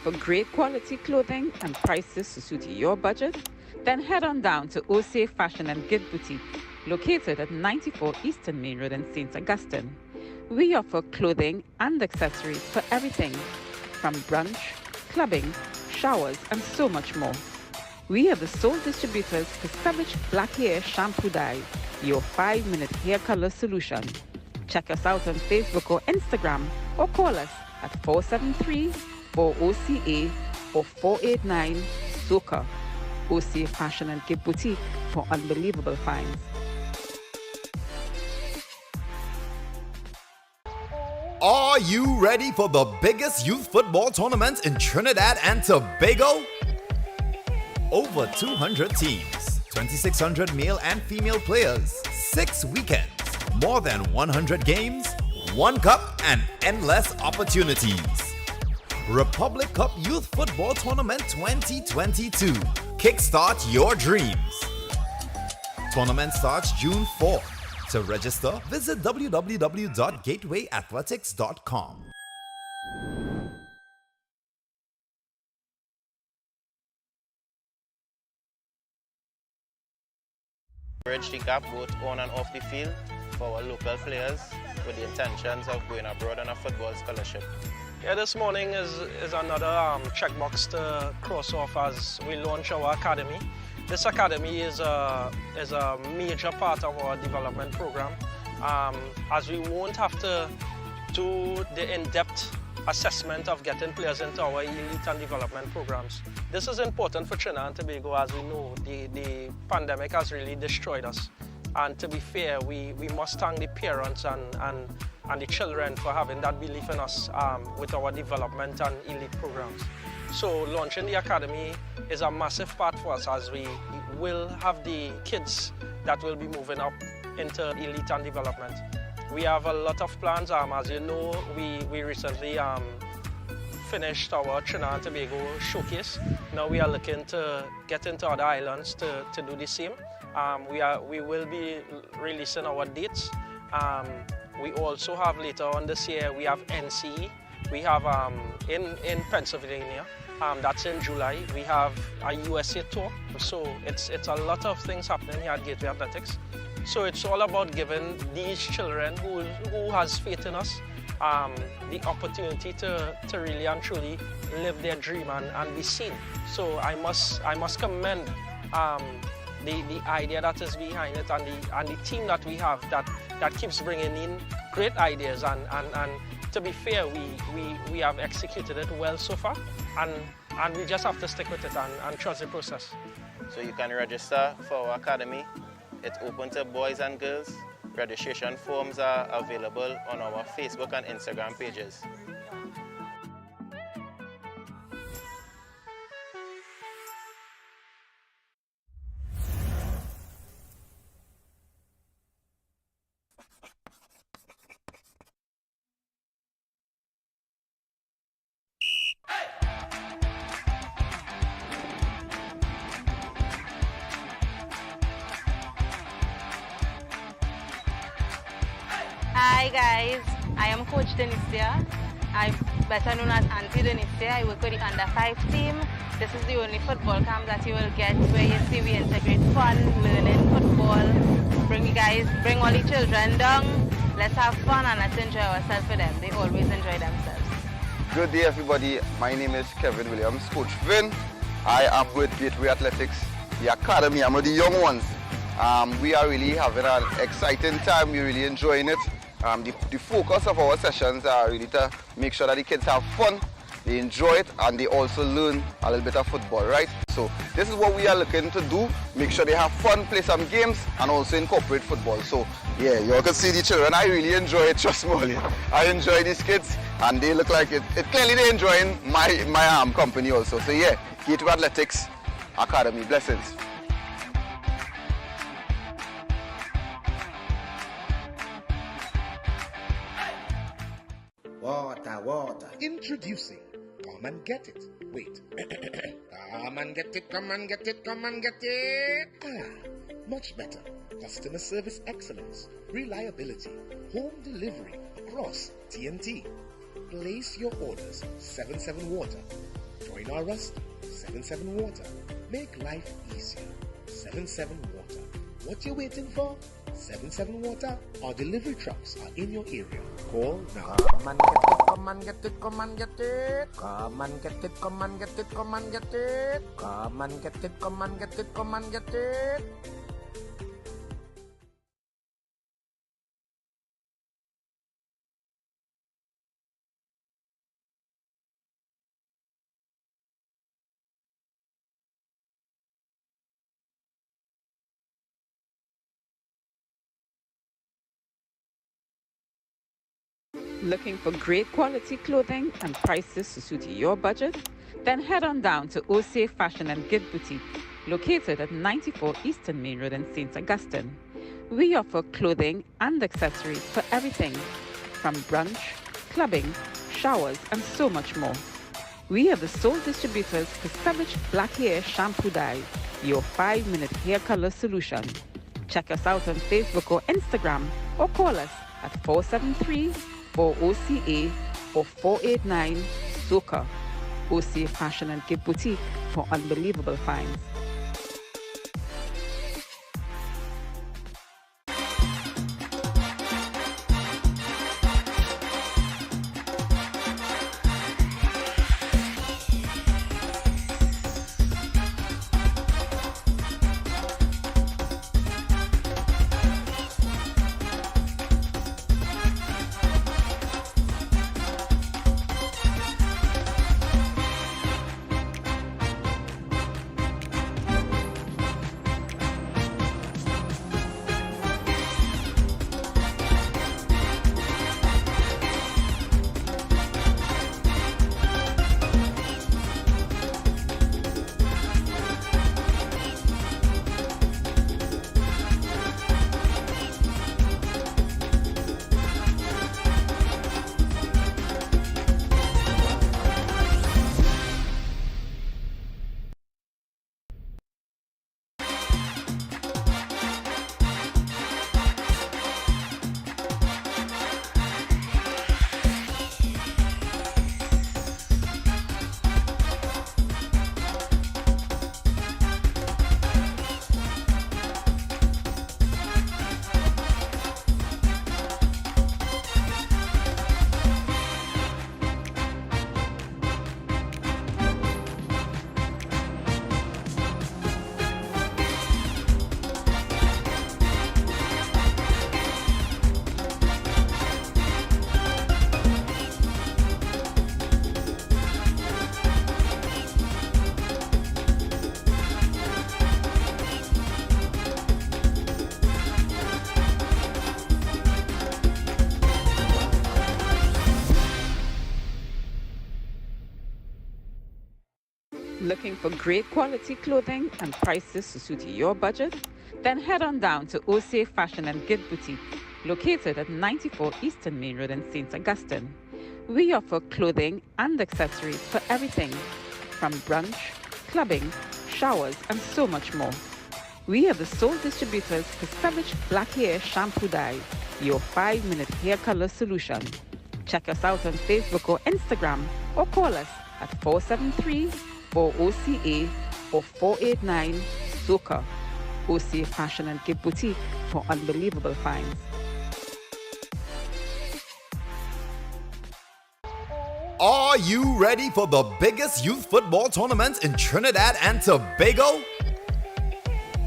[SPEAKER 3] for great quality clothing and prices to suit your budget? Then head on down to OCA Fashion and Gift Boutique, located at 94 Eastern Main Road in St. Augustine. We offer clothing and accessories for everything, from brunch, clubbing, showers, and so much more. We are the sole distributors for Savage Black Hair Shampoo Dye, your 5-minute hair color solution. Check us out on Facebook or Instagram, or call us at 473-4OCA or 489-SOCA. OCA Fashion and Gift Boutique for unbelievable finds.
[SPEAKER 4] Are you ready for the biggest youth football tournament in Trinidad and Tobago? Over 200 teams, 2,600 male and female players, 6 weekends, more than 100 games, 1 cup, and endless opportunities. Republic Cup Youth Football Tournament 2022. Kickstart your dreams. Tournament starts June 4th. To register, visit www.gatewayathletics.com.
[SPEAKER 5] Bridge the gap both on and off the field for our local players with the intentions of going abroad on a football scholarship.
[SPEAKER 6] Yeah, this morning is another checkbox to cross off as we launch our academy. This academy is a major part of our development program, as we won't have to do the in-depth assessment of getting players into our elite and development programs. This is important for Trinidad and Tobago, as we know the pandemic has really destroyed us. And to be fair, we must thank the parents and the children for having that belief in us with our development and elite programs. So launching the academy is a massive part for us, as we will have the kids that will be moving up into elite and development. We have a lot of plans. As you know, we recently finished our Trinidad and Tobago showcase. Now we are looking to get into other islands to do the same. We will be releasing our dates. We also have later on this year, we have NCE. We have in Pennsylvania, that's in July. We have a USA tour. So it's a lot of things happening here at Gateway Athletics. So it's all about giving these children who has faith in us the opportunity to really and truly live their dream and be seen. So I must commend the idea that is behind it and the team that we have that keeps bringing in great ideas, and to be fair, we have executed it well so far, and we just have to stick with it and trust the process.
[SPEAKER 5] So you can register for our academy. It's open to boys and girls. Registration forms are available on our Facebook and Instagram pages.
[SPEAKER 7] Hi guys, I am Coach Denicia. I'm better known as Auntie Denicia. I work with the under-5 team. This is the only football camp that you will get where you see we integrate fun, learning football. Bring all the children down. Let's have fun and let's enjoy ourselves with them. They always enjoy themselves.
[SPEAKER 8] Good day everybody, my name is Kevin Williams, Coach Vin. I am with Gateway Athletics, the academy. I'm with the young ones. We are really having an exciting time, we're really enjoying it. The focus of our sessions are really to make sure that the kids have fun, they enjoy it, and they also learn a little bit of football, right? So this is what we are looking to do, make sure they have fun, play some games, and also incorporate football. So yeah, you all can see the children, I really enjoy it, trust me. I enjoy these kids, and they look like it clearly they're enjoying my company also. So yeah, Gateway Athletics Academy, blessings.
[SPEAKER 9] Water. Introducing. Come and get it. Wait. Come and get it, come and get it, come and get it. Much better. Customer service excellence, reliability, home delivery across TNT. Place your orders 77 Water. Join our roster. 77 Water. Make life easier. 77 Water. What you waiting for? 77 Water. Our delivery trucks are in your area. Call now.
[SPEAKER 10] Come and get it, come and get it, come and get it. Come and get it, come and get it, come and get it. Come and get it, come and get it, come and get it.
[SPEAKER 3] Looking for great quality clothing and prices to suit your budget? Then head on down to OC Fashion and Gift Boutique, located at 94 Eastern Main Road in St. Augustine. We offer clothing and accessories for everything, from brunch, clubbing, showers, and so much more. We are the sole distributors for Savage Black Hair Shampoo Dye, your 5-minute hair color solution. Check us out on Facebook or Instagram, or call us at 473-4OCA or 489-SOCA. OCA Fashion and Gift Boutique for unbelievable finds. Looking for great quality clothing and prices to suit your budget? Then head on down to OC Fashion and Gift Boutique, located at 94 Eastern Main Road in St. Augustine. We offer clothing and accessories for everything, from brunch, clubbing, showers, and so much more. We are the sole distributors for Savage Black Hair Shampoo Dye, your 5-minute hair color solution. Check us out on Facebook or Instagram, or call us at 473-4OCA or 489-SOCA. OCA Fashion and Gift Boutique for unbelievable finds.
[SPEAKER 4] Are you ready for the biggest youth football tournament in Trinidad and Tobago?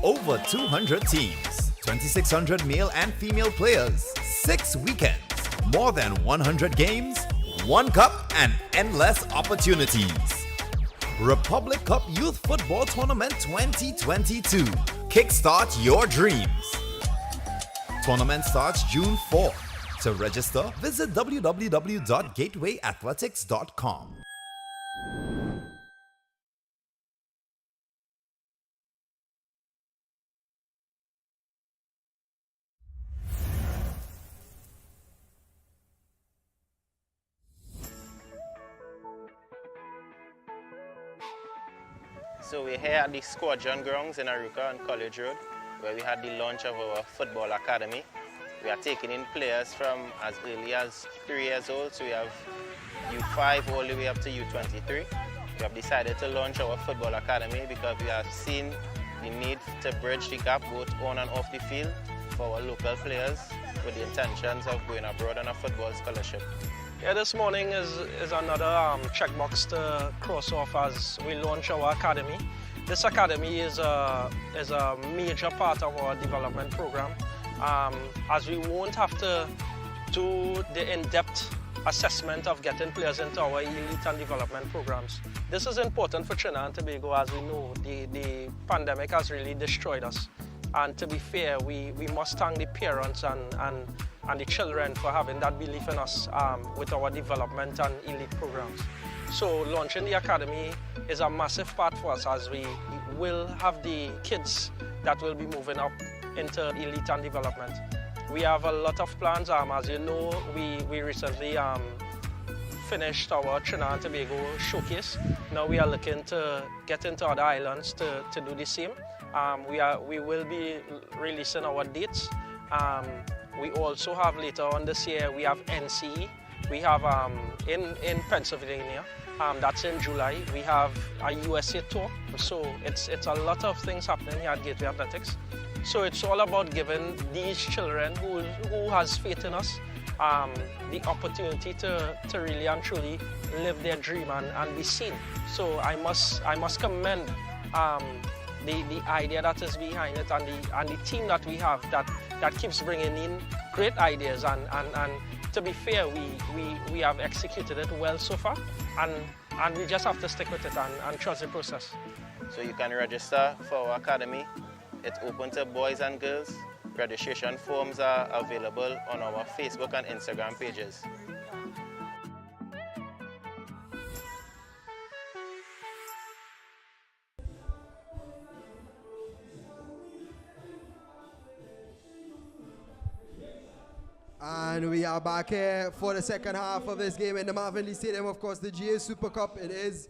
[SPEAKER 4] Over 200 teams, 2,600 male and female players, 6 weekends, more than 100 games, 1 cup, and endless opportunities. Republic Cup Youth Football Tournament 2022. Kickstart your dreams. Tournament starts June 4. To register, visit www.gatewayathletics.com.
[SPEAKER 5] So we're here at the Squadron Grounds in Aruka on College Road, where we had the launch of our football academy. We are taking in players from as early as 3 years old, so we have U5 all the way up to U23. we have decided to launch our football academy because we have seen the need to bridge the gap both on and off the field for our local players with the intentions of going abroad on a football scholarship.
[SPEAKER 6] Yeah, this morning is another checkbox to cross off as we launch our academy. This academy is a major part of our development program, as we won't have to do the in-depth assessment of getting players into our elite and development programs. This is important for Trinidad and Tobago, as we know the pandemic has really destroyed us. And to be fair, we must thank the parents and the children for having that belief in us with our development and elite programs. So launching the academy is a massive part for us, as we will have the kids that will be moving up into elite and development. We have a lot of plans. As you know, we recently finished our Trinidad and Tobago showcase. Now we are looking to get into other islands to do the same. We will be releasing our dates. We also have later on this year, we have NCE. We have in Pennsylvania, that's in July. We have a USA tour. So it's a lot of things happening here at Gateway Athletics. So it's all about giving these children who has faith in us the opportunity to really and truly live their dream and be seen. So I must commend the idea that is behind it and the team that we have that keeps bringing in great ideas and to be fair, we have executed it well so far and we just have to stick with it and trust the process.
[SPEAKER 5] So you can register for our academy. It's open to boys and girls. Registration forms are available on our Facebook and Instagram pages.
[SPEAKER 1] And we are back here for the second half of this game in the Marvin Lee Stadium. Of course, the GA Super Cup. It is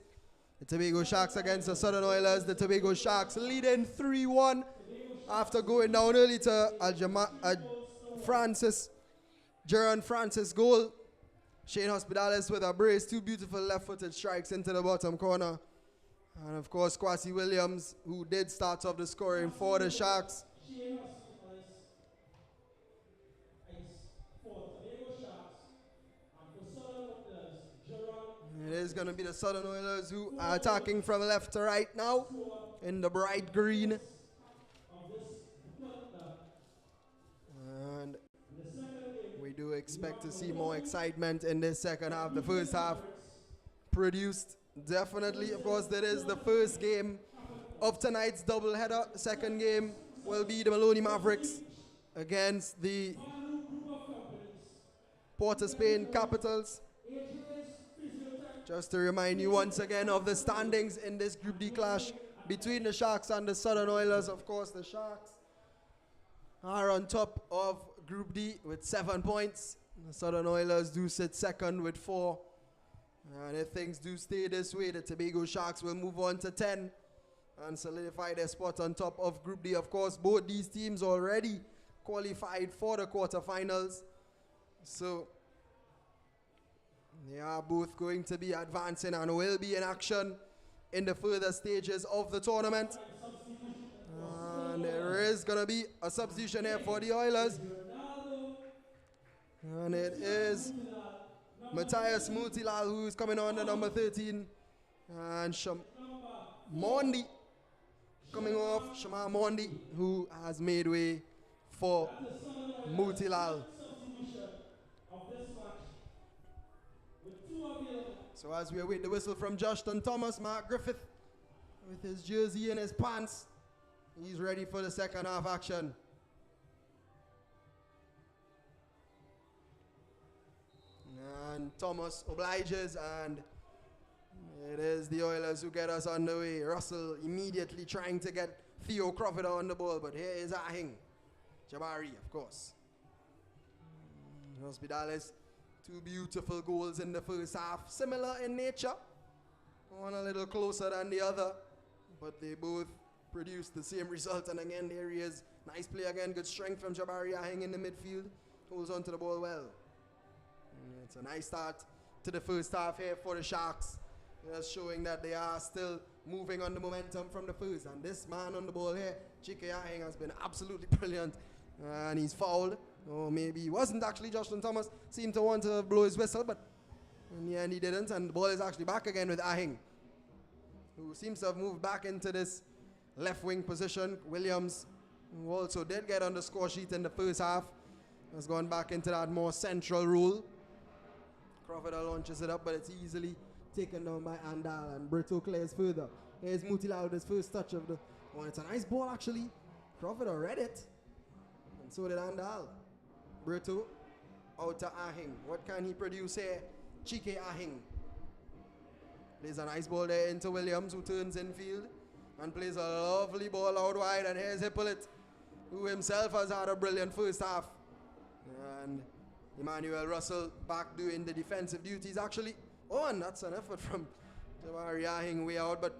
[SPEAKER 1] the Tobago Sharks against the Southern Oilers. The Tobago Sharks leading 3-1 after going down early to Jaron Francis goal. Shane Hospitalis with a brace, two beautiful left-footed strikes into the bottom corner. And of course, Kwasi Williams, who did start off the scoring for the Sharks. It is going to be the Southern Oilers who are attacking from left to right now in the bright green. And we do expect to see more excitement in this second half. The first half produced definitely. Of course, that is the first game of tonight's doubleheader. Second game will be the Maloney Mavericks against the Port of Spain Capitals. Just to remind you once again of the standings in this Group D clash between the Sharks and the Southern Oilers. Of course, the Sharks are on top of Group D with 7 points. The Southern Oilers do sit second with 4. And if things do stay this way, the Tobago Sharks will move on to 10 and solidify their spot on top of Group D. Of course, both these teams already qualified for the quarterfinals. So they are both going to be advancing and will be in action in the further stages of the tournament. And there is going to be a substitution here for the Oilers. And it is Matthias Mutilal who is coming on the number 13. And Mondi coming off. Shama Mondi, who has made way for Mutilal. So as we await the whistle from Justin Thomas, Mark Griffith with his jersey and his pants, he's ready for the second half action. And Thomas obliges, and it is the Oilers who get us underway. Russell immediately trying to get Theo Crawford on the ball, but here is Ahing. Jabari, of course. Hospitalis. Two beautiful goals in the first half, similar in nature. One a little closer than the other, but they both produced the same result. And again, there he is. Nice play again, good strength from Jabari Ahing in the midfield. Holds onto the ball well. And it's a nice start to the first half here for the Sharks. Just showing that they are still moving on the momentum from the first. And this man on the ball here, Chike Ahing, has been absolutely brilliant. And he's fouled. Or maybe he wasn't actually. Joshua Thomas seemed to want to blow his whistle, but in the end he didn't. And the ball is actually back again with Ahing, who seems to have moved back into this left wing position. Williams, who also did get on the score sheet in the first half, has gone back into that more central role. Crawford launches it up, but it's easily taken down by Andal, and Brito clears further. Here's Mutila with his first touch of the... Oh, it's a nice ball actually. Crawford read it, and so did Andal. Brito out to Ahing. What can he produce here? Chike Ahing. Plays a nice ball there into Williams, who turns infield and plays a lovely ball out wide. And here's Hippolyte, who himself has had a brilliant first half. And Emmanuel Russell back doing the defensive duties actually. Oh, and that's an effort from Jabari Ahing way out. But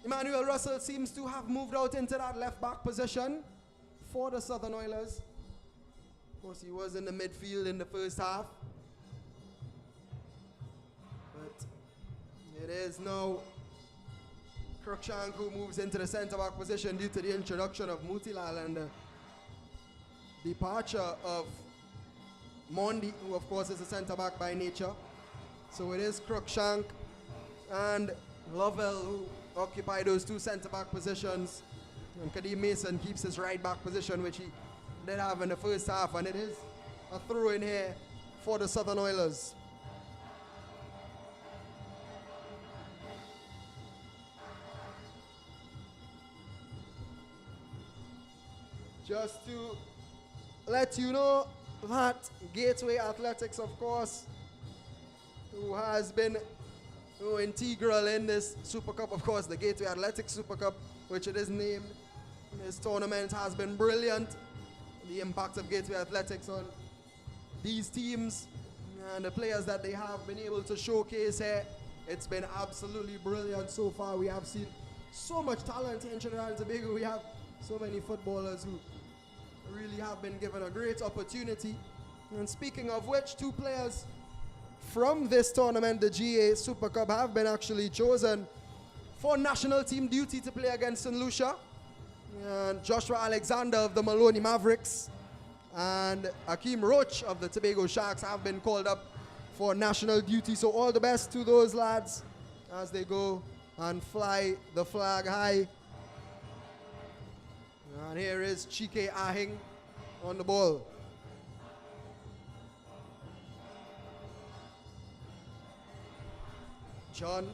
[SPEAKER 1] Emmanuel Russell seems to have moved out into that left back position for the Southern Oilers. Of course, he was in the midfield in the first half. But it is now Cruikshank who moves into the centre back position due to the introduction of Mutilal and the departure of Mondi, who of course is a centre back by nature. So it is Cruikshank and Lovell who occupy those two centre back positions. And Kadeem Mason keeps his right back position, which he did have in the first half. And it is a throw in here for the Southern Oilers. Just to let you know that Gateway Athletics, of course, who has been integral in this Super Cup, of course, the Gateway Athletics Super Cup, which it is named. This tournament has been brilliant. The impact of Gateway Athletics on these teams and the players that they have been able to showcase here, it's been absolutely brilliant so far. We have seen so much talent in Trinidad and Tobago. We have so many footballers who really have been given a great opportunity. And speaking of which, two players from this tournament, the GA Super Cup, have been actually chosen for national team duty to play against St. Lucia. And Joshua Alexander of the Maloney Mavericks and Akeem Roach of the Tobago Sharks have been called up for national duty. So all the best to those lads as they go and fly the flag high. And here is Chike Ahing on the ball. John.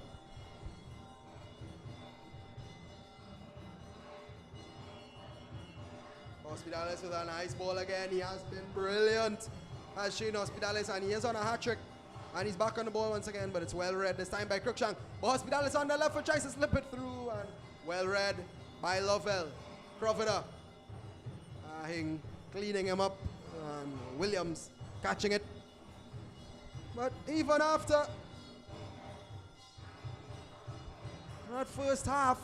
[SPEAKER 1] Hospitales with a nice ball again. He has been brilliant, has Shane Hospitales, and he is on a hat trick. And he's back on the ball once again, but it's well read this time by Cruikshank. But Hospitales on the left foot tries to slip it through, and well read by Lovell. Crawford, Ahing cleaning him up, and Williams catching it. But even after that first half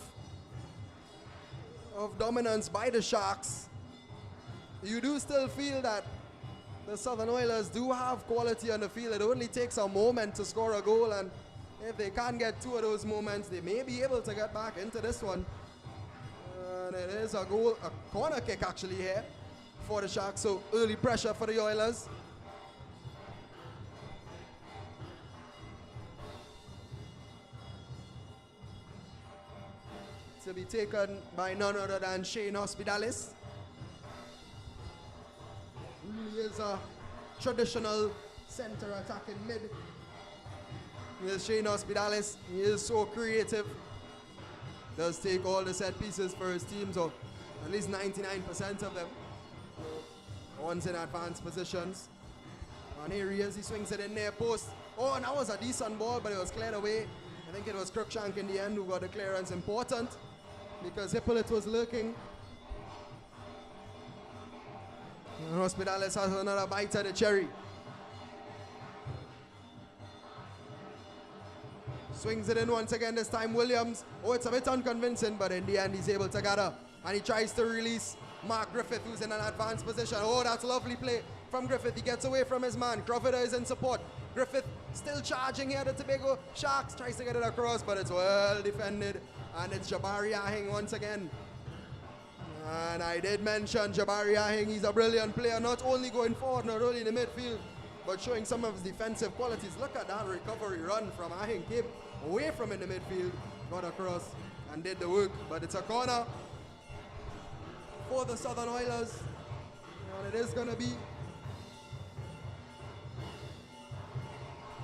[SPEAKER 1] of dominance by the Sharks, you do still feel that the Southern Oilers do have quality on the field. It only takes a moment to score a goal, and if they can't get two of those moments, they may be able to get back into this one. And it is a goal, a corner kick actually here for the Sharks, so early pressure for the Oilers. To be taken by none other than Shane Hospitales. He is a traditional center attacking mid. He is Shane Hospitales. He is so creative. Does take all the set pieces for his teams, or at least 99% of them. One's in advanced positions. And here he is. He swings it in near post. Oh, and that was a decent ball, but it was cleared away. I think it was Cruikshank in the end who got the clearance. Important, because Hippolyte was lurking. And Hospitales has another bite at the cherry. Swings it in once again, this time Williams. Oh, it's a bit unconvincing, but in the end he's able to gather. And he tries to release Mark Griffith, who's in an advanced position. Oh, that's a lovely play from Griffith. He gets away from his man. Crawford is in support. Griffith still charging here. The Tobago Sharks tries to get it across, but it's well defended. And it's Jabari Ahing once again. And I did mention Jabari Ahing. He's a brilliant player, not only going forward, not only in the midfield, but showing some of his defensive qualities. Look at that recovery run from Ahing. Came away from in the midfield, got across and did the work. But it's a corner for the Southern Oilers. And it is going to be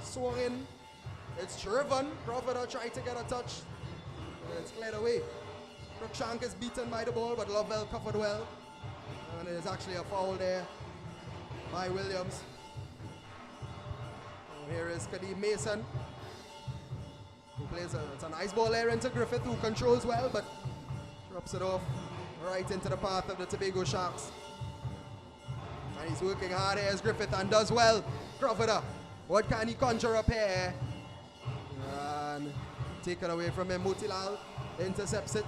[SPEAKER 1] swung in. It's driven. Crawford tried to get a touch. It's cleared away. Cruikshank is beaten by the ball, but Lovell covered well. And it is actually a foul there by Williams. And here is Kadeem Mason, who plays it's a nice ball there into Griffith, who controls well, but drops it off right into the path of the Tobago Sharks. And he's working hard here as Griffith and does well. Crawford, what can he conjure up here? And taken away from him. Mutilal intercepts it.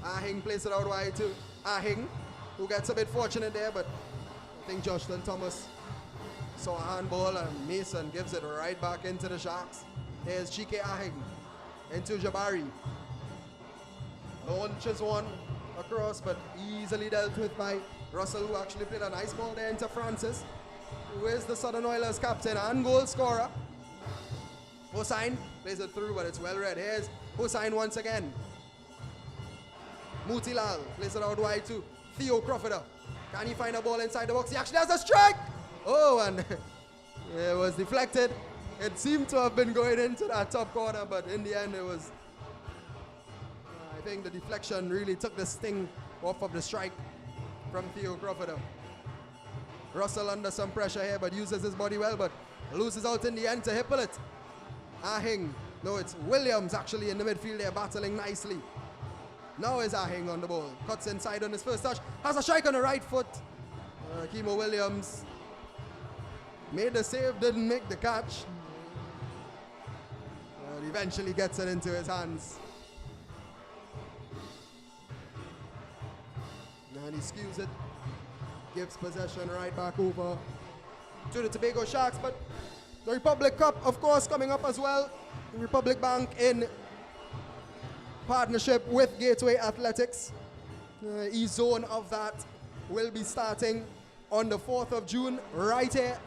[SPEAKER 1] Ahing plays it out wide to Ahing, who gets a bit fortunate there, but I think Justin Thomas saw a handball and Mason gives it right back into the Sharks. There's Chike Ahing into Jabari. Launches one across, but easily dealt with by Russell, who actually played a nice ball there into Francis, who is the Southern Oilers captain and goal scorer. Hossain plays it through, but it's well read. Here's Hossain once again. Mutilal plays it out wide to Theo Crawford. Can he find a ball inside the box? He actually has a strike! Oh, and it was deflected. It seemed to have been going into that top corner, but in the end it was, I think the deflection really took the sting off of the strike from Theo Crawford. Russell under some pressure here, but uses his body well, but loses out in the end to Hippolyte. Ahing, no, it's Williams actually in the midfield there, battling nicely. Now is Ahing on the ball, cuts inside on his first touch, has a strike on the right foot. Kimo Williams made the save, didn't make the catch. Eventually gets it into his hands. And he skews it, gives possession right back over to the Tobago Sharks. But the Republic Cup, of course, coming up as well. Republic Bank in partnership with Gateway Athletics. E-zone of that will be starting on the 4th of June right here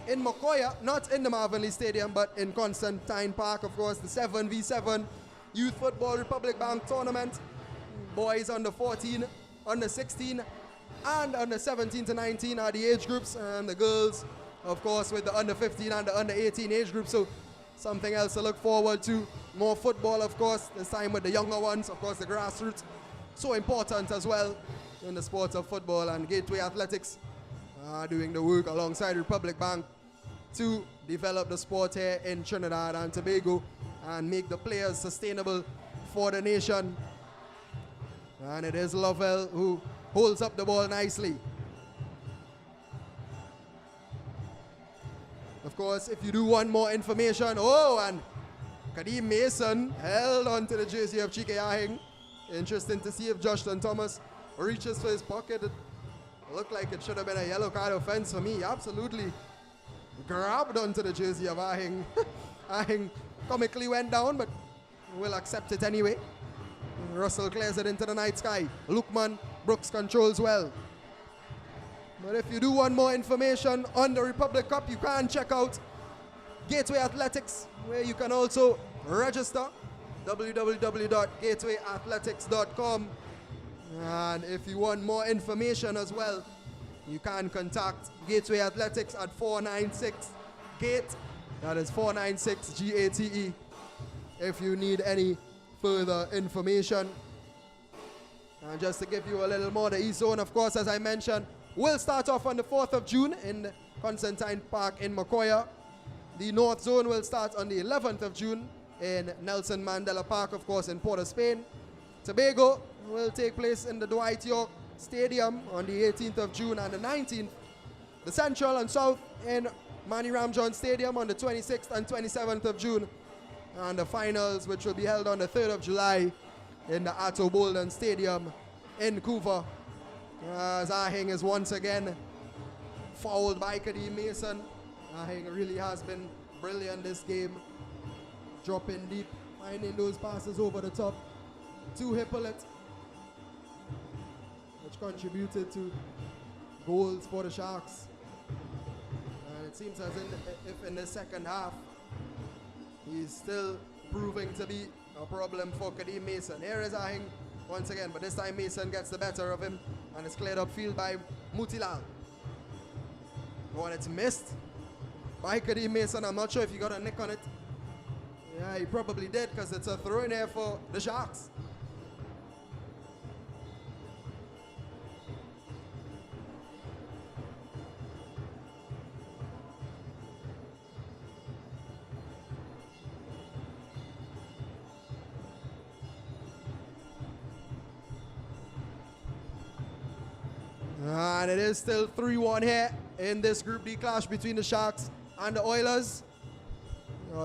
[SPEAKER 1] in Mokoya, not in the Marvin Lee Stadium, but in Constantine Park, of course, the 7v7 Youth Football Republic Bank Tournament. Boys under 14, under 16, and under 17 to 19 are the age groups, and the girls, of course, with the under 15 and the under 18 age group. So something else to look forward to. More football, of course, this time with the younger ones, of course, the grassroots. So important as well in the sport of football, and Gateway Athletics are doing the work alongside Republic Bank to develop the sport here in Trinidad and Tobago and make the players sustainable for the nation. And it is Lovell who holds up the ball nicely. Of course, if you do want more information, and Kadeem Mason held onto the jersey of Chike Ahing. Interesting to see if Justin Thomas reaches for his pocket. It looked like it should have been a yellow card offense for me. He absolutely grabbed onto the jersey of Ahing. Ahing comically went down, but we'll accept it anyway. Russell clears it into the night sky. Lukman Brooks controls well. But if you do want more information on the Republic Cup, you can check out Gateway Athletics, where you can also register. www.gatewayathletics.com. And if you want more information as well, you can contact Gateway Athletics at 496-GATE. That is 496-GATE. If you need any further information. And just to give you a little more, the East Zone, of course, as I mentioned, will start off on the 4th of June in Constantine Park in Mokoya. The North Zone will start on the 11th of June in Nelson Mandela Park, of course, in Port of Spain. Tobago will take place in the Dwight York Stadium on the 18th of June and the 19th. The Central and South in Manny Ramjohn Stadium on the 26th and 27th of June. And the finals, which will be held on the 3rd of July in the Atto Bolden Stadium in Couva. As Ahing is once again fouled by Kadeem Mason. Ahing really has been brilliant this game. Dropping deep, finding those passes over the top to Hippolyte, which contributed to goals for the Sharks. And it seems as if in the second half, he's still proving to be a problem for Kadeem Mason. Here is Ahing once again, but this time Mason gets the better of him and it's cleared upfield by Mutilal. Oh, and it's missed by Kadeem Mason. I'm not sure if he got a nick on it. Yeah, he probably did because it's a throw in there for the Sharks. And it is still 3-1 here in this Group D clash between the Sharks and the Oilers.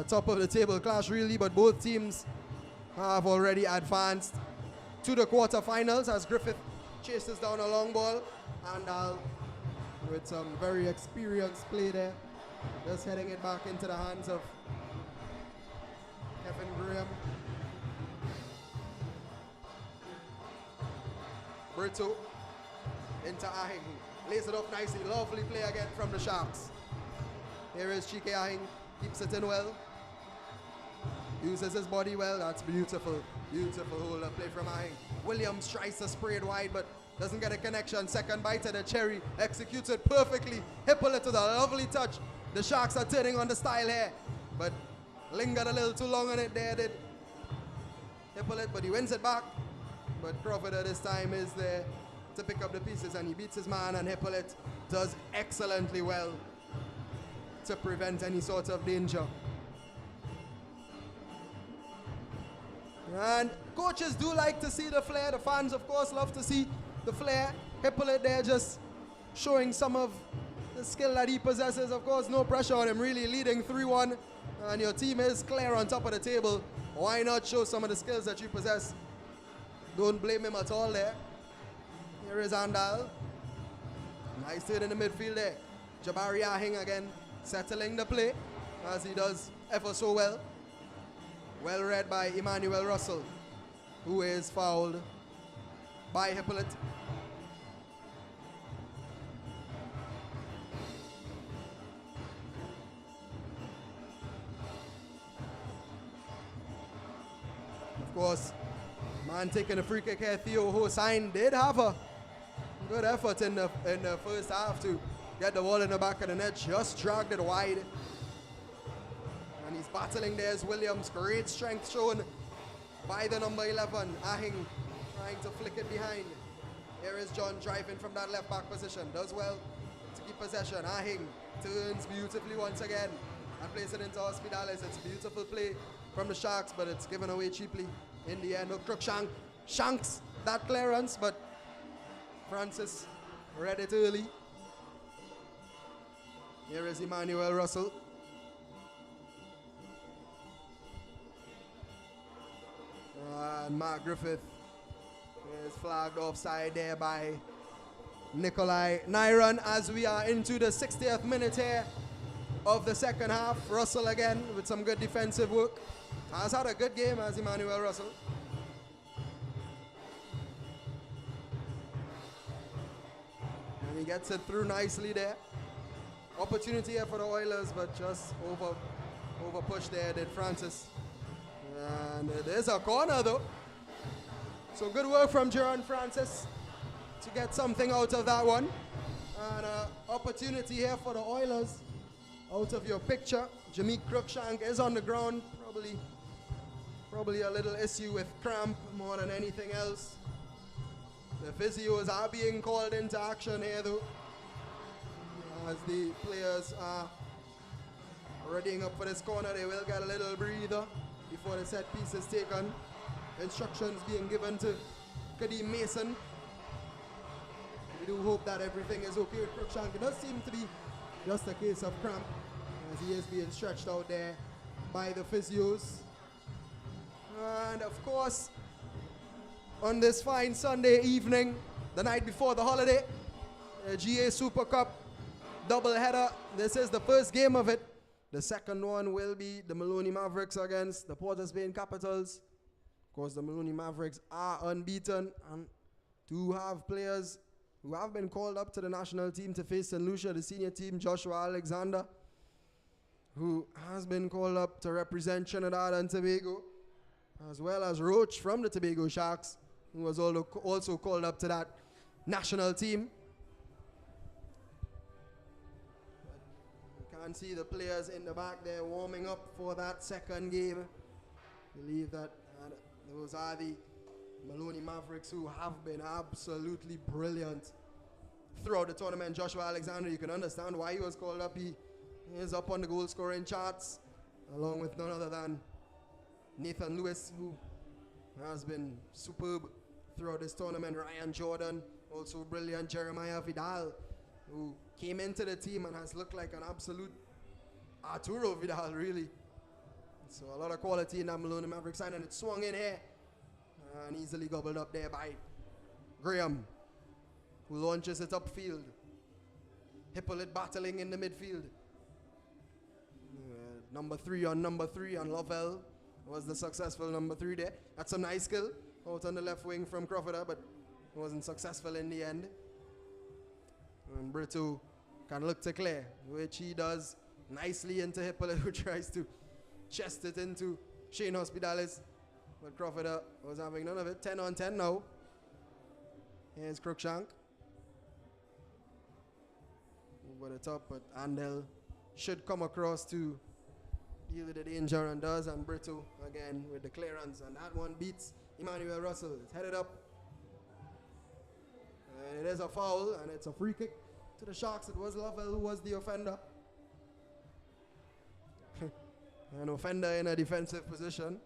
[SPEAKER 1] Top of the table clash really, but both teams have already advanced to the quarterfinals as Griffith chases down a long ball. And with some very experienced play there, just heading it back into the hands of Kevin Graham. Brito into Ahing, lays it up nicely. Lovely play again from the Sharks. Here is Chike Ahing, keeps it in well. Uses his body well. That's beautiful. Beautiful hold up play from Ahing. Williams tries to spray it wide, but doesn't get a connection. Second bite at the cherry, executed perfectly. Hippolyte with a lovely touch. The Sharks are turning on the style here, but lingered a little too long on it there, did Hippolyte, but he wins it back. But Crawford at this time is there to pick up the pieces, and he beats his man, and Hippolyte does excellently well to prevent any sort of danger. And coaches do like to see the flair. The fans, of course, love to see the flair. Hippolyte there just showing some of the skill that he possesses. Of course, no pressure on him, really leading 3-1. And your team is clear on top of the table. Why not show some of the skills that you possess? Don't blame him at all there. Here is Andal. Nice hit in the midfield there. Jabari Ahing again, settling the play, as he does ever so well. Well read by Emmanuel Russell, who is fouled by Hippolyte. Of course, man taking a free kick here, Theo Hossain did have a good effort in the first half to get the ball in the back of the net, just dragged it wide. And he's battling there as Williams. Great strength shown by the number 11, Ahing, trying to flick it behind. Here is John driving from that left back position. Does well to keep possession. Ahing turns beautifully once again and plays it into Hospitales. It's a beautiful play from the Sharks, but it's given away cheaply in the end. Cruikshank shanks that clearance, but Francis read it early. Here is Emmanuel Russell. And Mark Griffith is flagged offside there by Nikolai Nyron as we are into the 60th minute here of the second half. Russell again with some good defensive work. Has had a good game as Emmanuel Russell. And he gets it through nicely there. Opportunity here for the Oilers, but just over push there did Francis. And there's a corner though. So good work from Jaron Francis to get something out of that one. And opportunity here for the Oilers out of your picture. Jameek Cruikshank is on the ground, probably a little issue with cramp more than anything else. The physios are being called into action here though, as the players are readying up for this corner. They will get a little breather before the set piece is taken. Instructions being given to Kadeem Mason. We do hope that everything is okay with Cruikshank. It does seem to be just a case of cramp as he is being stretched out there by the physios. And of course, on this fine Sunday evening, the night before the holiday, the GA Super Cup double header. This is the first game of it. The second one will be the Maloney Mavericks against the Port of Spain Capitals. Of course, the Maloney Mavericks are unbeaten and do have players who have been called up to the national team to face St. Lucia, the senior team, Joshua Alexander, who has been called up to represent Trinidad and Tobago, as well as Roach from the Tobago Sharks, who was also called up to that national team. You can see the players in the back there warming up for that second game. I believe that those are the Maloney Mavericks, who have been absolutely brilliant throughout the tournament. Joshua Alexander, you can understand why he was called up. He is up on the goal scoring charts, along with none other than Nathan Lewis, who has been superb throughout this tournament. Ryan Jordan, also brilliant. Jeremiah Vidal, who came into the team and has looked like an absolute Arturo Vidal, really. So a lot of quality in that Maloney Mavericks side, and it swung in here and easily gobbled up there by Graham, who launches it upfield. Hippolyte battling in the midfield. Number three on Lovell was the successful number 3 there. That's some nice skill out on the left wing from Crawford, but wasn't successful in the end. And Brito can look to clear, which he does nicely into Hippolyte, who tries to chest it into Shane Hospitalis. But Crawford was having none of it. 10 on 10 now. Here's Crookshank. Over the top, but Andel should come across to deal with the danger, and does. And Brito again with the clearance, and that one beats Emmanuel Russell. It's headed up. And it is a foul, and it's a free kick to the Sharks. It was Lovell who was the offender. An offender in a defensive position.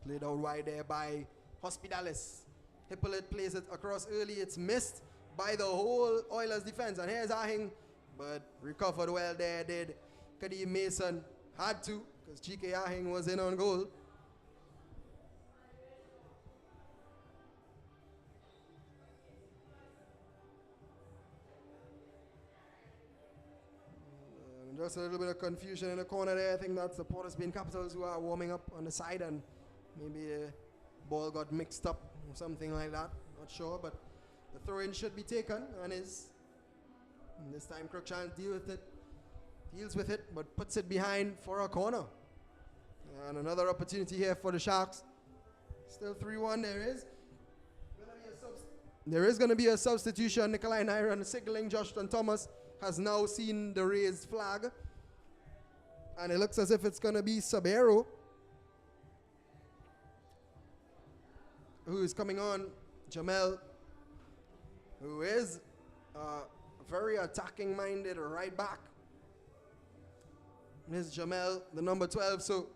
[SPEAKER 1] Played out wide there by Hospitalis. Hippolyte plays it across early. It's missed by the whole Oilers defense. And here's Ahing, but recovered well there, did Kadeem Mason. Had to, because Chike Ahing was in on goal. Just a little bit of confusion in the corner there. I think that's the Port of Spain Capitals who are warming up on the side, and maybe the ball got mixed up or something like that. Not sure, but the throw-in should be taken, and is. And this time Crookshank deals with it, but puts it behind for a corner. And another opportunity here for the Sharks. Still 3-1. There is going to be a substitution. Nikolai Nyron signaling. Justin Thomas has now seen the raised flag, and it looks as if it's going to be Sabero who is coming on. Jamel, who is very attacking minded right back. Here's Jamel, the number 12, so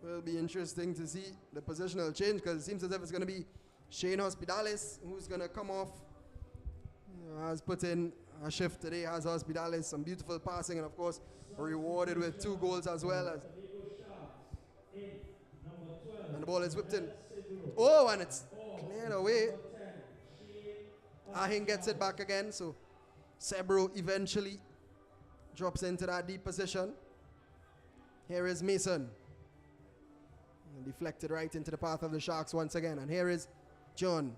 [SPEAKER 1] will be interesting to see the positional change, because it seems as if it's going to be Shane Hospitalis who's going to come off. Has put in a shift today, has Hospitalis, some beautiful passing, and of course rewarded with 2 goals as well. And the ball is whipped in. Oh, and it's cleared away. Ahing gets it back again, so Sebro eventually drops into that deep position. Here is Mason. And deflected right into the path of the Sharks once again. And here is John.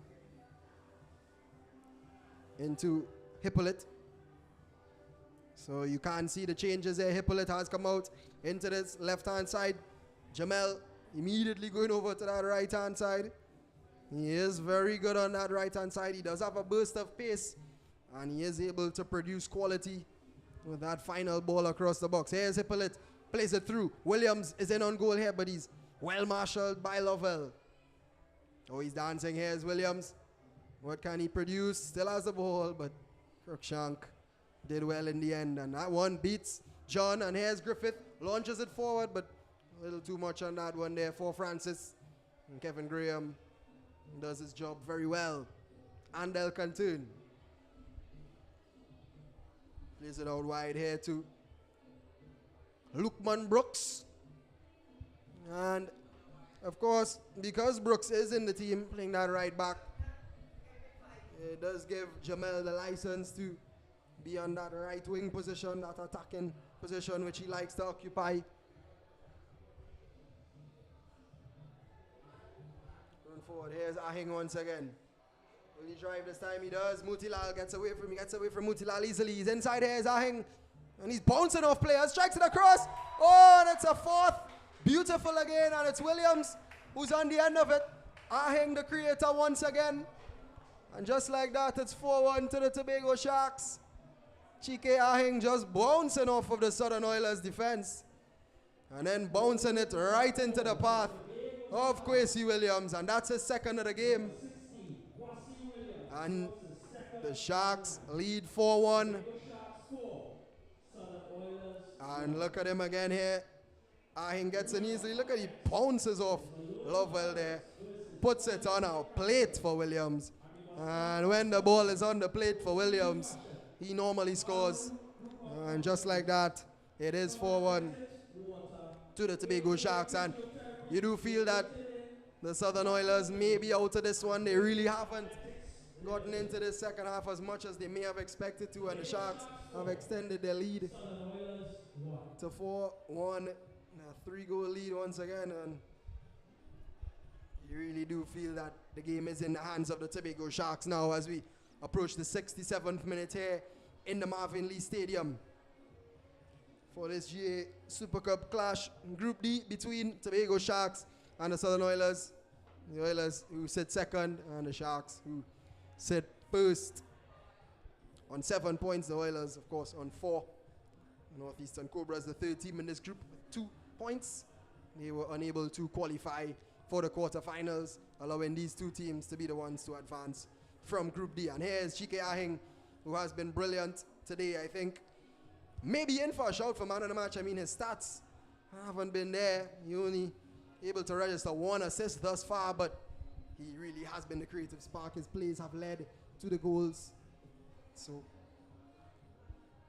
[SPEAKER 1] Into Hippolyte. So you can't see the changes there. Hippolyte has come out into this left-hand side. Jamel immediately going over to that right-hand side. He is very good on that right-hand side. He does have a burst of pace, and he is able to produce quality with that final ball across the box. Here's Hippolyte, plays it through. Williams is in on goal here, but he's well marshaled by Lovell. Oh, he's dancing. Here's Williams. What can he produce? Still has the ball, but Crookshank did well in the end, and that one beats John. And here's Griffith, launches it forward, but a little too much on that one there for Francis. And Kevin Graham does his job very well. Andel Cantun plays it out wide here to Lukman Brooks. And of course, because Brooks is in the team playing that right back, It does give Jamel the license to be on that right wing position, that attacking position which he likes to occupy. Run forward. Here's Ahing once again. Will he drive this time? He does. Mutilal gets away from him. He gets away from Mutilal easily. He's inside. Here's Ahing. And he's bouncing off players. Strikes it across. Oh, that's a fourth. Beautiful again. And it's Williams who's on the end of it. Ahing, the creator, once again. And just like that, it's 4-1 to the Tobago Sharks. Chike Ahing just bouncing off of the Southern Oilers defense. And then bouncing it right into the path of Kwesi Williams. And that's his second of the game. And the Sharks lead 4-1. And look at him again here. Ahing gets in easily. Look at he bounces off Lovewell there. Puts it on a plate for Williams. And when the ball is on the plate for Williams, he normally scores. And just like that, it is 4-1 to the Tobago Sharks. And you do feel that the Southern Oilers may be out of this one. They really haven't gotten into the second half as much as they may have expected to. And the Sharks have extended their lead to 4-1. A 3-goal lead once again. And you really do feel that the game is in the hands of the Tobago Sharks now as we approach the 67th minute here in the Marvin Lee Stadium for this GA Super Cup clash, Group D, between Tobago Sharks and the Southern Oilers. The Oilers who sit second and the Sharks who sit first on 7 points. The Oilers, of course, on 4. Northeastern Cobras, the third team in this group, with 2 points. They were unable to qualify for the quarterfinals, allowing these two teams to be the ones to advance from Group D. And here's Chike Ahing, who has been brilliant today. I think maybe in for a shout for man of the match. I mean, his stats haven't been there. He only able to register 1 assist thus far, but he really has been the creative spark. His plays have led to the goals. So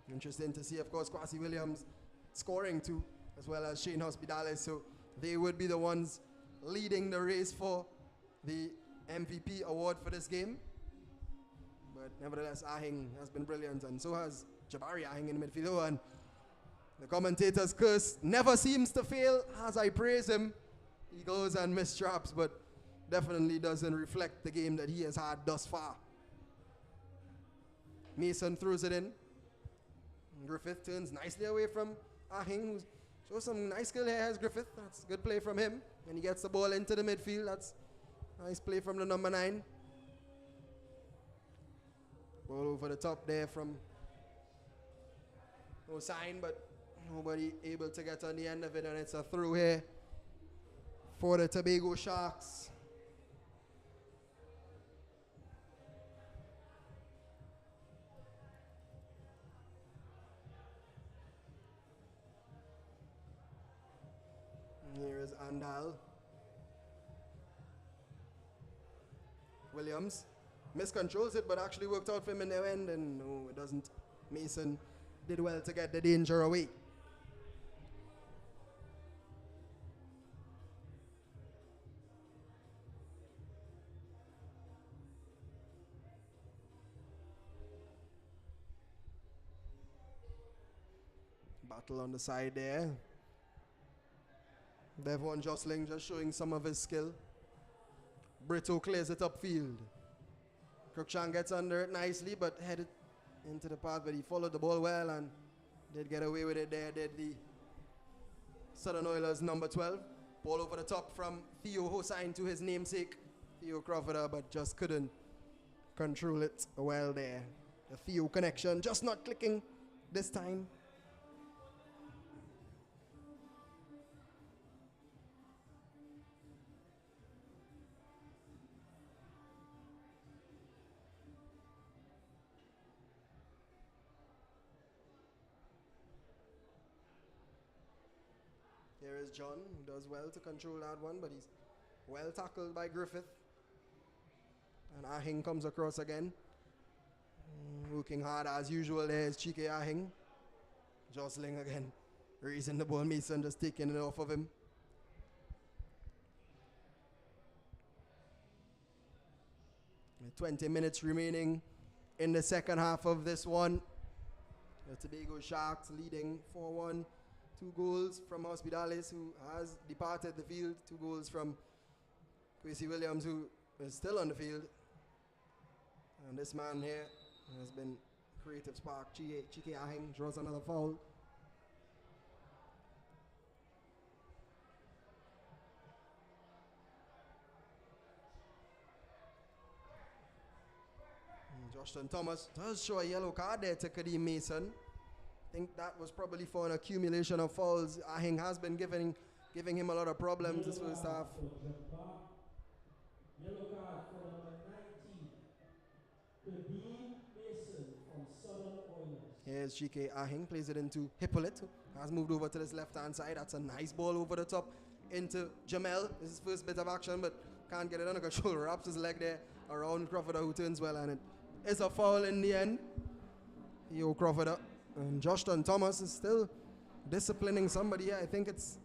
[SPEAKER 1] interesting to see, of course, Kwesi Williams scoring too, as well as Shane Hospitales. So they would be the ones leading the race for the MVP award for this game. But nevertheless, Ahing has been brilliant, and so has Jabari Ahing in the midfield. And the commentator's curse never seems to fail as I praise him. He goes and missed traps, but definitely doesn't reflect the game that he has had thus far. Mason throws it in. Griffith turns nicely away from Ahing, who shows some nice skill here as Griffith. That's a good play from him. And he gets the ball into the midfield. That's nice play from the number 9. Ball over the top there from Hossain, but nobody able to get on the end of it. And it's a throw here for the Tobago Sharks. Here is Andal. Williams miscontrols it, but actually worked out for him in the end, and no, it doesn't. Mason did well to get the danger away. Battle on the side there. Devon Jostling just showing some of his skill. Brito clears it upfield. Cruikshank gets under it nicely, but headed into the path, but he followed the ball well and did get away with it there, did the Southern Oilers number 12. Ball over the top from Theo Hossain to his namesake, Theo Crawford, but just couldn't control it well there. The Theo connection just not clicking this time. Here is John, who does well to control that one, but he's well tackled by Griffith. And Ahing comes across again. Working hard as usual there is Chike Ahing. Jostling again, raising the ball. Mason just taking it off of him. 20 minutes remaining in the second half of this one. The Tobago Sharks leading 4-1. 2 goals from Hospitales, who has departed the field. 2 goals from Quincy Williams, who is still on the field. And this man here has been creative spark. Chike Ahing draws another foul. Justin Thomas does show a yellow card there to Kadeem Mason. I think that was probably for an accumulation of fouls. Ahing has been giving him a lot of problems this first half.
[SPEAKER 2] Yellow card for number 19, Kadeem Mason from Southern Oilers.
[SPEAKER 1] Here's Chike Ahing, plays it into Hippolyte, who has moved over to this left-hand side. That's a nice ball over the top into Jamel. This is his first bit of action, but can't get it under control. Wraps his leg there around Crawford, who turns well, and it is a foul in the end. Yo, Crawford. And Justin Thomas is still disciplining somebody here. I think it's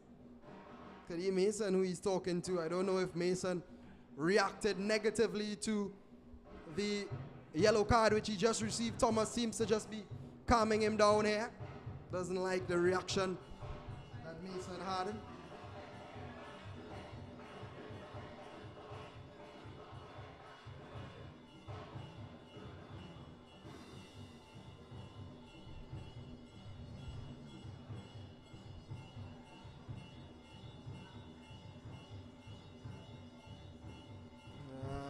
[SPEAKER 1] Kadeem Mason who he's talking to. I don't know if Mason reacted negatively to the yellow card which he just received. Thomas seems to just be calming him down here. Doesn't like the reaction that Mason had.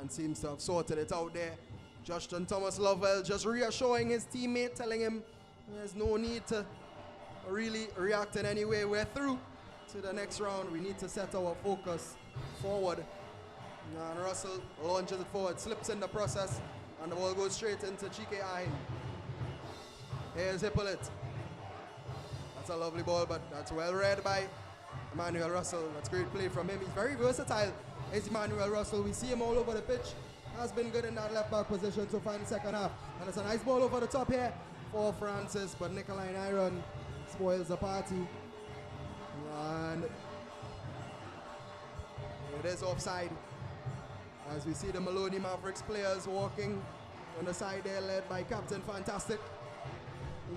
[SPEAKER 1] Seems to have sorted it out there. Justin Thomas Lovell just reassuring his teammate, telling him there's no need to really react in any way. We're through to the next round. We need to set our focus forward. And Russell launches it forward, slips in the process, and the ball goes straight into Chike Ahing. Here's Hippolyte. That's a lovely ball, but that's well read by Emmanuel Russell. That's great play from him. He's very versatile. Is Emmanuel Russell. We see him all over the pitch. Has been good in that left back position so far in the second half. And it's a nice ball over the top here for Francis, but Nicoline Iron spoils the party. And it is offside. As we see the Maloney Mavericks players walking on the side there, led by Captain Fantastic.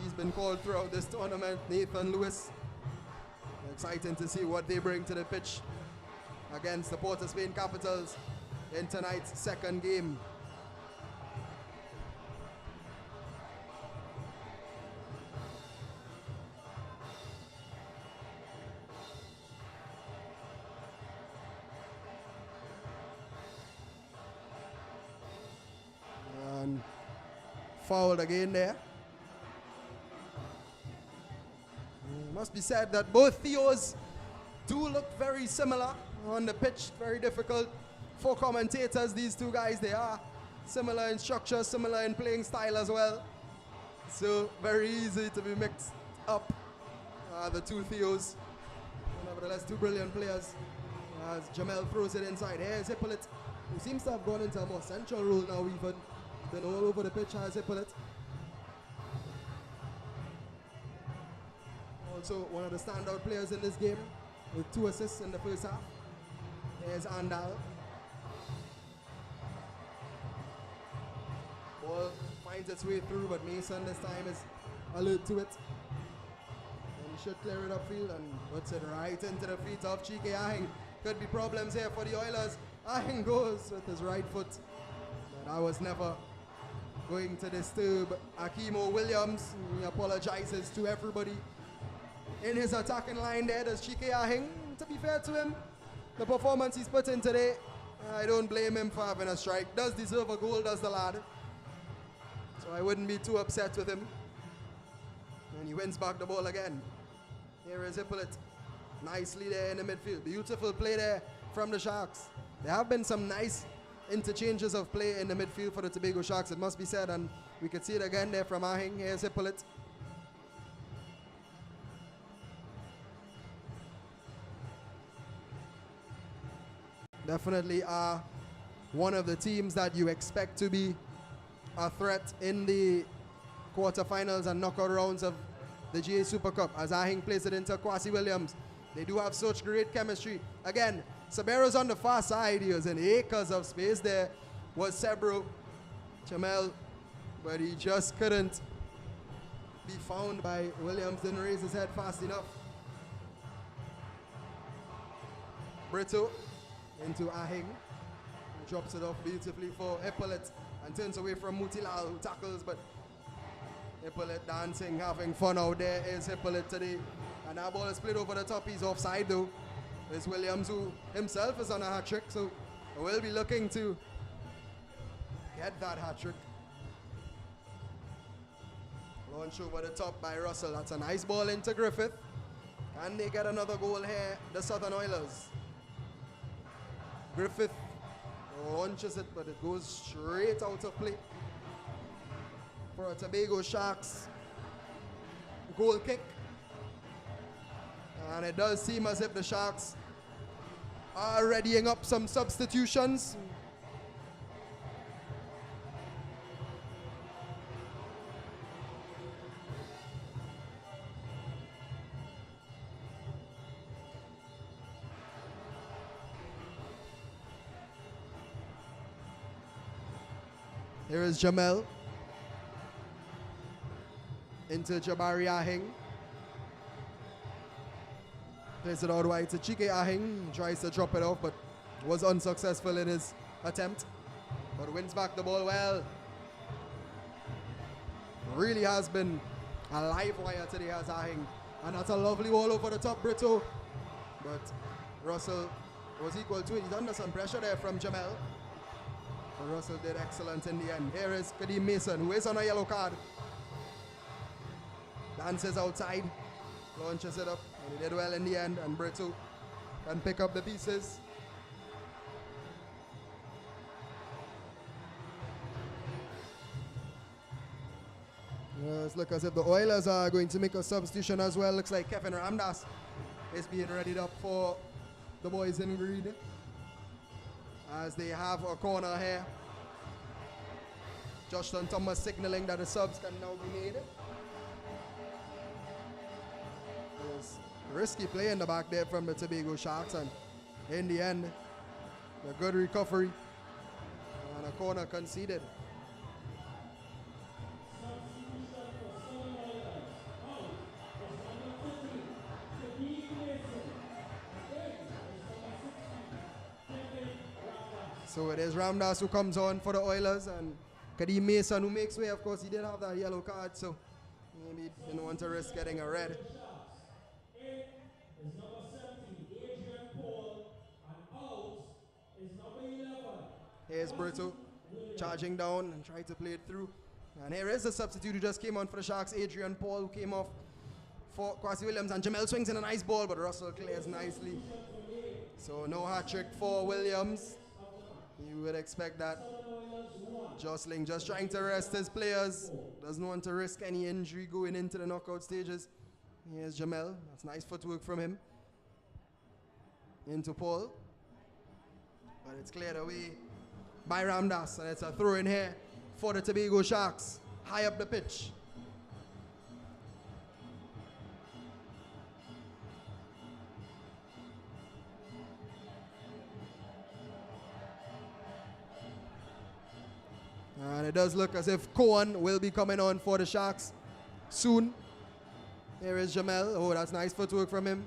[SPEAKER 1] He's been called throughout this tournament, Nathan Lewis. Exciting to see what they bring to the pitch against the Port of Spain Capitals in tonight's second game. And fouled again there. It must be said that both Theos do look very similar on the pitch. Very difficult for commentators. These two guys, they are similar in structure, similar in playing style as well. So very easy to be mixed up, the two Theos. Nevertheless, two brilliant players. As Jamel throws it inside. Here's Hippolyte, who seems to have gone into a more central role now even. Been all over the pitch as Hippolyte. Also one of the standout players in this game with 2 assists in the first half. There's Andal. Ball finds its way through, but Mason this time is alert to it. And he should clear it upfield and puts it right into the feet of Chike Ahing. Could be problems here for the Oilers. Ahing goes with his right foot. But I was never going to disturb Akimo Williams. He apologizes to everybody in his attacking line there. Does Chike Ahing, to be fair to him, the performance he's put in today, I don't blame him for having a strike. Does deserve a goal, does the lad. So I wouldn't be too upset with him. And he wins back the ball again. Here is Hippolyte. Nicely there in the midfield. Beautiful play there from the Sharks. There have been some nice interchanges of play in the midfield for the Tobago Sharks, it must be said, and we could see it again there from Ahing. Here's Hippolyte. Definitely are one of the teams that you expect to be a threat in the quarterfinals and knockout rounds of the GA Super Cup, as Ahing plays it into Kwasi Williams. They do have such great chemistry. Again, Sabero's on the far side. He was in acres of space there. Was Sebro. Jamel, but he just couldn't be found by Williams. Didn't raise his head fast enough. Brito into Ahing. He drops it off beautifully for Epaulet and turns away from Mutilal, who tackles, but Epaulet dancing, having fun out there is Epaulet today. And that ball is played over the top. He's offside though. It's Williams, who himself is on a hat trick, so we'll be looking to get that hat trick. Launch over the top by Russell. That's a nice ball into Griffith. Can they get another goal here, the Southern Oilers? Griffith launches it, but it goes straight out of play for a Tobago Sharks goal kick. And it does seem as if the Sharks are readying up some substitutions. Here is Jamel into Jabari Ahing. Plays it out wide to Chike Ahing. Tries to drop it off, but was unsuccessful in his attempt. But wins back the ball well. Really has been a live wire today, has Ahing. And that's a lovely ball over the top, Brito. But Russell was equal to it. He's under some pressure there from Jamel. But Russell did excellent in the end. Here is Kadeem Mason, who is on a yellow card. Dances outside, launches it up, and he did well in the end, and Brito can pick up the pieces. It looks as if the Oilers are going to make a substitution as well. Looks like Kevin Ramdas is being readied up for the boys in green, as they have a corner here. Justin Thomas signaling that the subs can now be made. There's risky play in the back there from the Tobago Sharks, and in the end, a good recovery and a corner conceded. So it is Ramdas who comes on for the Oilers, and Kadeem Mason who makes way. Of course, he did have that yellow card, so maybe he didn't want to risk getting a red. Here's Brito charging down and trying to play it through. And here is the substitute who just came on for the Sharks, Adrian Paul, who came off for Kwasi Williams. And Jamel swings in a nice ball, but Russell clears nicely. So no hat trick for Williams. You would expect that. Jostling just trying to rest his players. Doesn't want to risk any injury going into the knockout stages. Here's Jamel. That's nice footwork from him. Into Paul. But it's cleared away by Ramdas. And it's a throw in here for the Tobago Sharks. High up the pitch. And it does look as if Cohen will be coming on for the Sharks soon. Here is Jamel. Oh, that's nice footwork from him.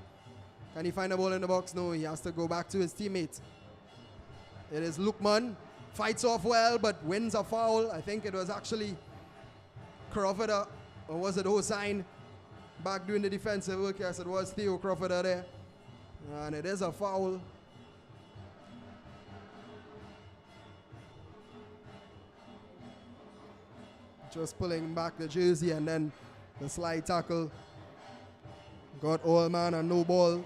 [SPEAKER 1] Can he find a ball in the box? No, he has to go back to his teammate. It is Lukman. Fights off well, but wins a foul. I think it was actually Crawford, or was it Hossein back doing the defensive work? Yes, it was Theo Crawford there. And it is a foul. Just pulling back the jersey, and then the slide tackle. Got all man and no ball.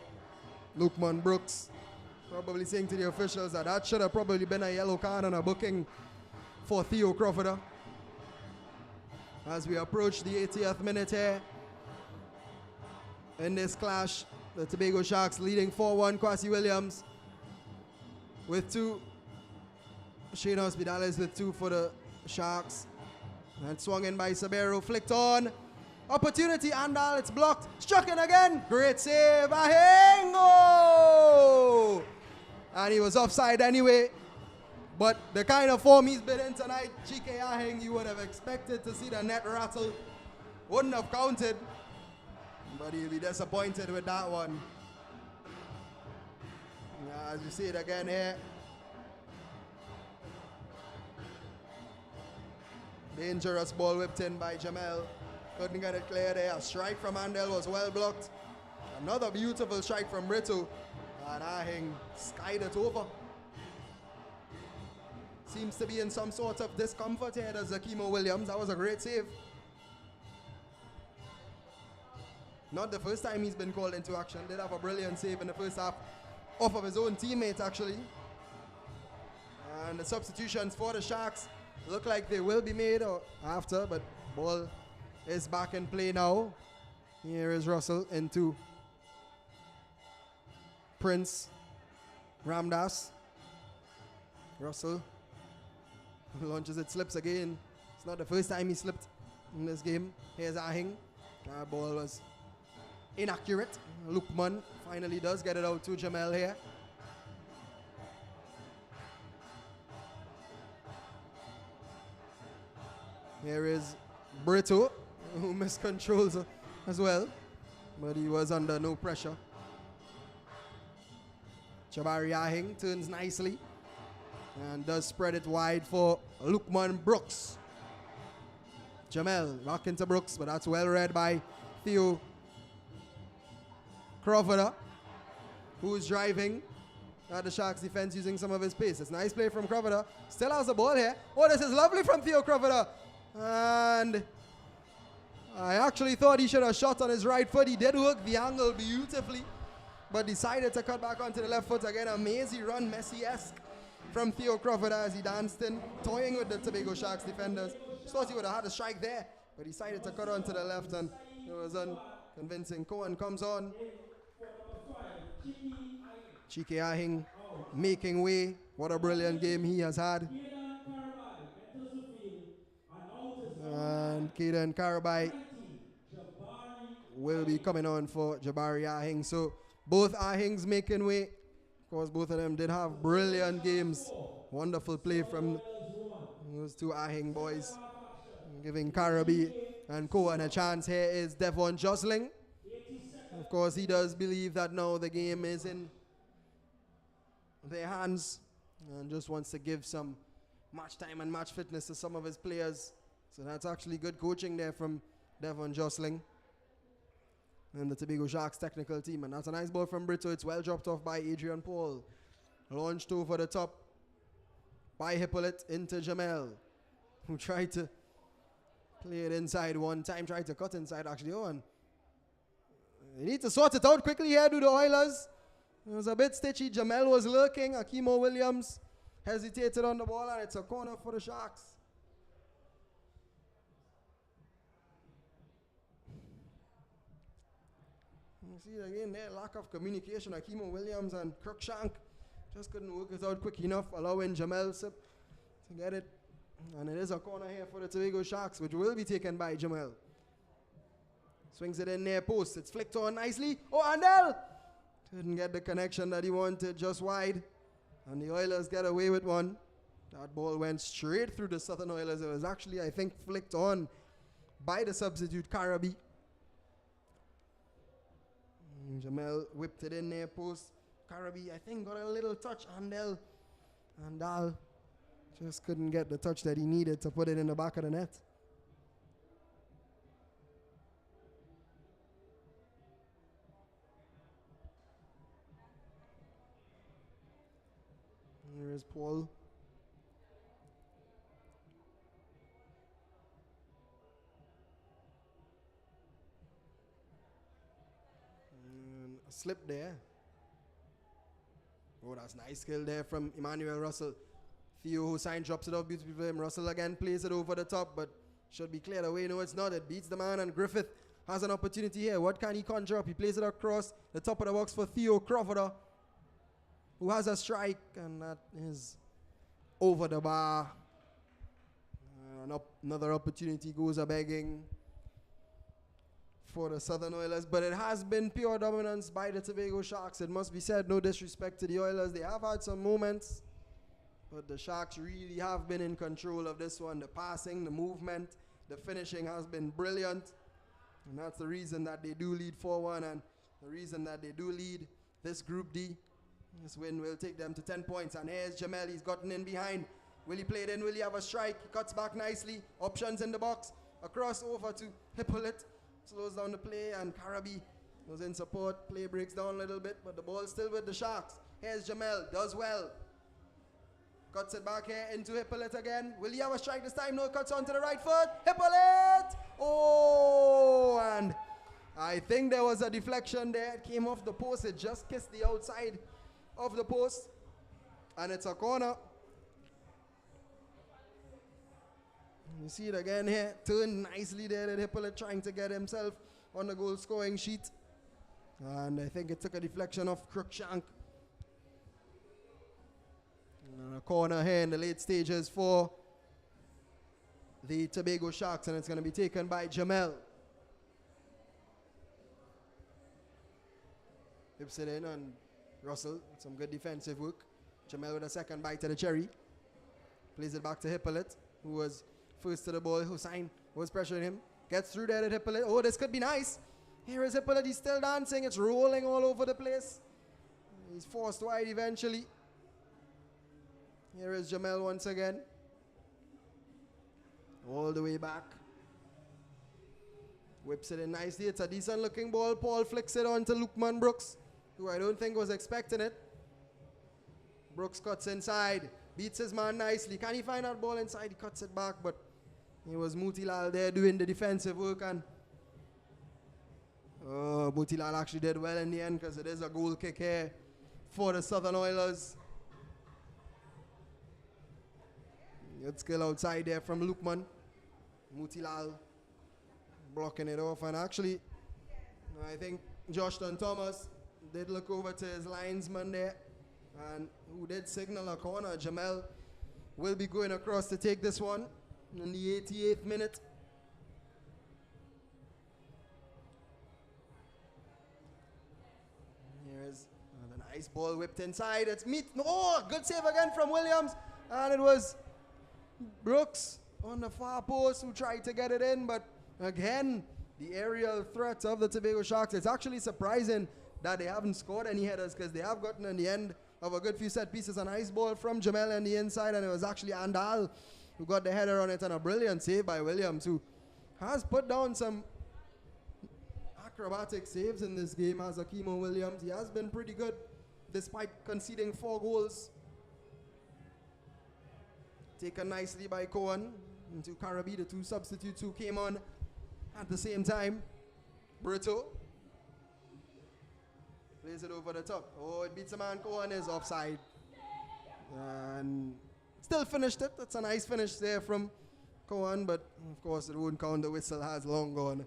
[SPEAKER 1] Lukman Brooks probably saying to the officials that that should have probably been a yellow card and a booking for Theo Crawford. As we approach the 80th minute here in this clash, the Tobago Sharks leading 4-1. Kwasi Williams with 2. Shane Hospitales with 2 for the Sharks. And swung in by Sabero, flicked on. Opportunity, Andal, it's blocked. Struck in again. Great save. Ahengo! And he was offside anyway. But the kind of form he's been in tonight, Chike Ahing, you would have expected to see the net rattle. Wouldn't have counted. But he'll be disappointed with that one. As you see it again here. Dangerous ball whipped in by Jamel. Couldn't get it clear there. A strike from Handel was well blocked. Another beautiful strike from Brito. And Ahing skied it over. Seems to be in some sort of discomfort here. There's Akimo Williams. That was a great save. Not the first time he's been called into action. Did have a brilliant save in the first half off of his own teammate, actually. And the substitutions for the Sharks look like they will be made after, but ball is back in play now. Here is Russell into Prince Ramdas. Russell launches it, slips again. It's not the first time he slipped in this game. Here's Ahing. That ball was inaccurate. Lukman finally does get it out to Jamel here. Here is Brito, who miscontrols as well, but he was under no pressure. Jabari Ahing turns nicely and does spread it wide for Lukman Brooks. Jamel back into Brooks, but that's well read by Theo Crawford, who's driving at the Sharks defense using some of his pace. It's nice play from Crawford. Still has the ball here. Oh, this is lovely from Theo Crawford. And I actually thought he should have shot on his right foot. He did work the angle beautifully, but decided to cut back onto the left foot again. A mazy run, Messi-esque from Theo Crawford as he danced in, toying with the Tobago Sharks defenders. Just thought he would have had a strike there, but decided to cut onto the left, and it was unconvincing. Cohen comes on. Chike Ahing making way. What a brilliant game he has had. And Kaden Karabai will be coming on for Jabari Ahing. So both Ahings making way. Of course, both of them did have brilliant games. Wonderful play from those two Ahing boys. Giving Karabi and Cohen a chance. Here is Devon Jostling. Of course, he does believe that now the game is in their hands and just wants to give some match time and match fitness to some of his players. So that's actually good coaching there from Devon Jostling and the Tobago Sharks technical team. And that's a nice ball from Brito. It's well dropped off by Adrian Paul. Launched over the top by Hippolyte into Jamel, who tried to play it inside one time, tried to cut inside actually. Oh, and they need to sort it out quickly here, do the Oilers. It was a bit stitchy. Jamel was lurking. Akimo Williams hesitated on the ball, and it's a corner for the Sharks. You see again there, lack of communication. Akimo Williams and Cruikshank just couldn't work it out quick enough, allowing Jamel to get it. And it is a corner here for the Tobago Sharks, which will be taken by Jamel. Swings it in near post. It's flicked on nicely. Oh, Handel! Didn't get the connection that he wanted, just wide. And the Oilers get away with one. That ball went straight through the Southern Oilers. It was actually, I think, flicked on by the substitute Karabi. Jamel whipped it in near post. Karabi, I think, got a little touch. Handel and Dal just couldn't get the touch that he needed to put it in the back of the net. Here is Paul. And a slip there. Oh, that's nice skill there from Emmanuel Russell. Theo Hussain drops it off beautifully for him. Russell again plays it over the top, but should be cleared away. No, it's not. It beats the man, and Griffith has an opportunity here. What can he conjure up? He plays it across the top of the box for Theo Crawford, who has a strike, and that is over the bar. Another opportunity goes a-begging for the Southern Oilers, but it has been pure dominance by the Tobago Sharks. It must be said, no disrespect to the Oilers. They have had some moments, But the Sharks really have been in control of this one. The passing, the movement, the finishing has been brilliant. And that's the reason that they do lead 4-1 and the reason that they do lead this Group D. This win will take them to 10 points. And here's Jamel. He's gotten in behind. Will he play it in? Will he have a strike? He cuts back nicely. Options in the box. Across over to Hippolyte. Slows down the play and Karabi was in support. Play breaks down a little bit, but the ball still with the Sharks. Here's Jamel. Does well. Cuts it back here into Hippolyte again. Will he have a strike this time? No, cuts onto the right foot. Hippolyte! Oh, and I think there was a deflection there. It came off the post. It just kissed the outside of the post. And it's a corner. You see it again here. Turned nicely there at Hippolyte, trying to get himself on the goal scoring sheet. And I think it took a deflection off Cruikshank. And a corner here in the late stages for the Tobago Sharks, and it's going to be taken by Jamel. Whips it in on Russell. Some good defensive work. Jamel with a second bite to the cherry. Plays it back to Hippolyte, who was first to the ball. Hussain was pressuring him. Gets through there at Hippolyte. Oh, this could be nice. Here is Hippolyte. He's still dancing. It's rolling all over the place. He's forced wide eventually. Here is Jamel once again. All the way back. Whips it in nicely. It's a decent looking ball. Paul flicks it on to Lukman Brooks, who I don't think was expecting it. Brooks cuts inside. Beats his man nicely. Can he find that ball inside? He cuts it back, but it was Mutilal there doing the defensive work. And Mutilal actually did well in the end, because it is a goal kick here for the Southern Oilers. Good skill outside there from Lukman. Mutilal blocking it off. And actually, I think Joshton Thomas did look over to his linesman there, and who did signal a corner. Jamel will be going across to take this one in the 88th minute. Here's the nice ball whipped inside. It's meet. Oh, good save again from Williams. And it was Brooks on the far post who tried to get it in, but again, the aerial threat of the Tobago Sharks. It's actually surprising that they haven't scored any headers, because they have gotten in the end of a good few set pieces. A nice ball from Jamel on the inside, and it was actually Andal who got the header on it, and a brilliant save by Williams, who has put down some acrobatic saves in this game as Akimo Williams. He has been pretty good despite conceding 4 goals. Taken nicely by Cohen into Karabi, the 2 substitutes who came on at the same time. Brito plays it over the top. Oh, it beats a man. Cohen is offside. And still finished it. That's a nice finish there from Cohen, but of course it won't count. The whistle has long gone.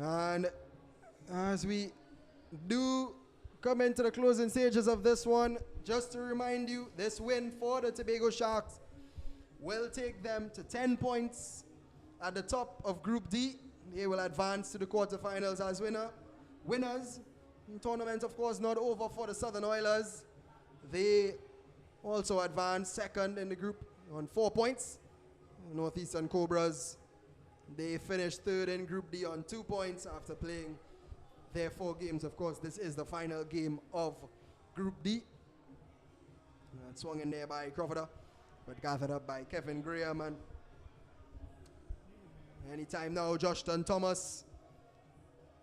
[SPEAKER 1] And as we do come into the closing stages of this one, just to remind you, this win for the Tobago Sharks will take them to 10 points at the top of Group D. They will advance to the quarterfinals as winners. The tournament, of course, not over for the Southern Oilers. They also advance second in the group on 4 points. Northeastern Cobras, they finished third in Group D on 2 points after playing their 4 games. Of course, this is the final game of Group D. Swung in there by Crawford, but gathered up by Kevin Graham. And anytime now, Joshton Thomas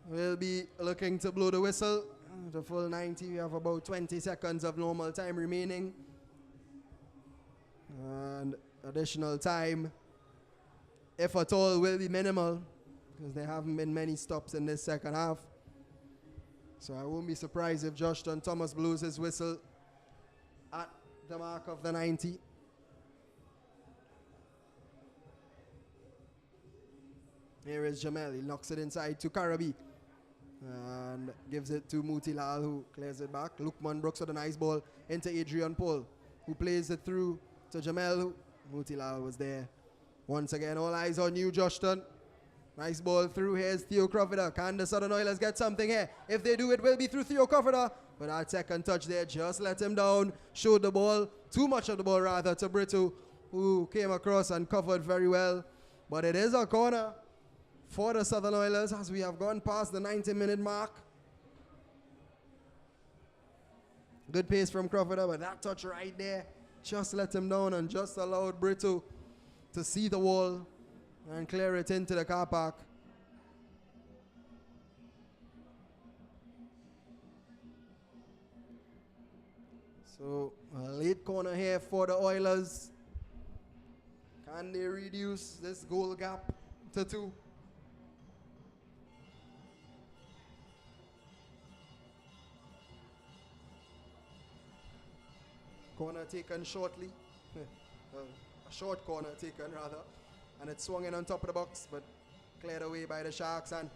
[SPEAKER 1] will be looking to blow the whistle. The full 90, we have about 20 seconds of normal time remaining. And additional time, if at all, will be minimal, because there haven't been many stops in this second half. So I won't be surprised if Joshton Thomas blows his whistle at the mark of the 90. Here is Jamel. He knocks it inside to Karabi and gives it to Mutilal, who clears it back. Lukman Brooks with a nice ball into Adrian Paul, who plays it through to Jamel. Mutilal was there. Once again, all eyes on you, Joshton. Nice ball through. Here's Theo Crawford. Can the Southern Oilers get something here? If they do, it will be through Theo Crawford. But that second touch there just let him down. Showed the ball, too much of the ball rather, to Brito, who came across and covered very well. But it is a corner for the Southern Oilers as we have gone past the 90-minute mark. Good pace from Crawford, but that touch right there just let him down and just allowed Brito to see the wall and clear it into the car park. So a late corner here for the Oilers. Can they reduce this goal gap to 2? Corner taken shortly. A short corner taken rather. And it swung in on top of the box, but cleared away by the Sharks. And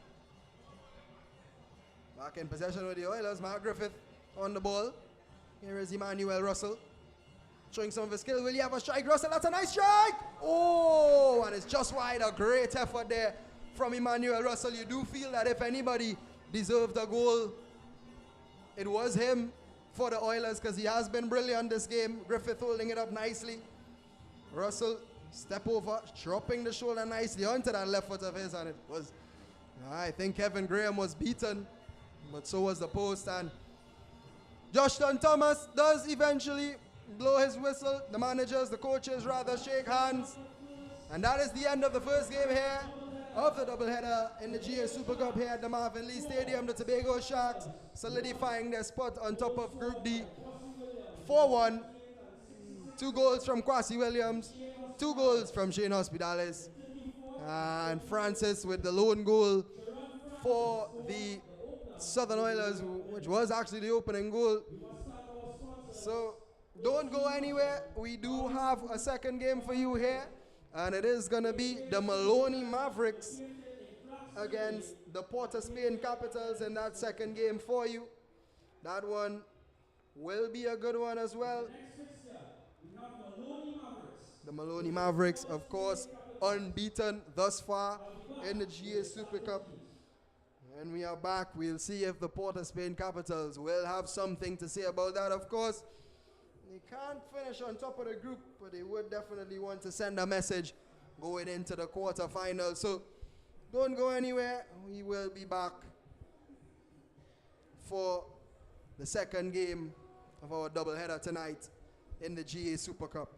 [SPEAKER 1] back in possession with the Oilers. Mark Griffith on the ball. Here is Emmanuel Russell showing some of his skill. Will he have a strike? Russell, that's a nice strike! Oh, and it's just wide. A great effort there from Emmanuel Russell. You do feel that if anybody deserved a goal, it was him for the Oilers, because he has been brilliant this game. Griffith holding it up nicely. Russell, step over, dropping the shoulder nicely onto that left foot of his, and it was, I think Kevin Graham was beaten, but so was the post. And Joshton Thomas does eventually blow his whistle. The managers, the coaches rather, shake hands. And that is the end of the first game here of the doubleheader in the GA Super Cup here at the Marvin Lee Stadium. The Tobago Sharks solidifying their spot on top of Group D. 4-1. 2 goals from Kwasi Williams. 2 goals from Shane Hospitales. And Francis with the lone goal for the Southern Oilers, which was actually the opening goal. So don't go anywhere. We do have a second game for you here. And it is going to be the Maloney Mavericks against the Port of Spain Capitals in that second game for you. That one will be a good one as well. The Maloney Mavericks, of course, unbeaten thus far in the GA Super Cup. When we are back, we'll see if the Port of Spain Capitals will have something to say about that. Of course, they can't finish on top of the group, but they would definitely want to send a message going into the quarterfinals. So don't go anywhere. We will be back for the second game of our doubleheader tonight in the GA Super Cup.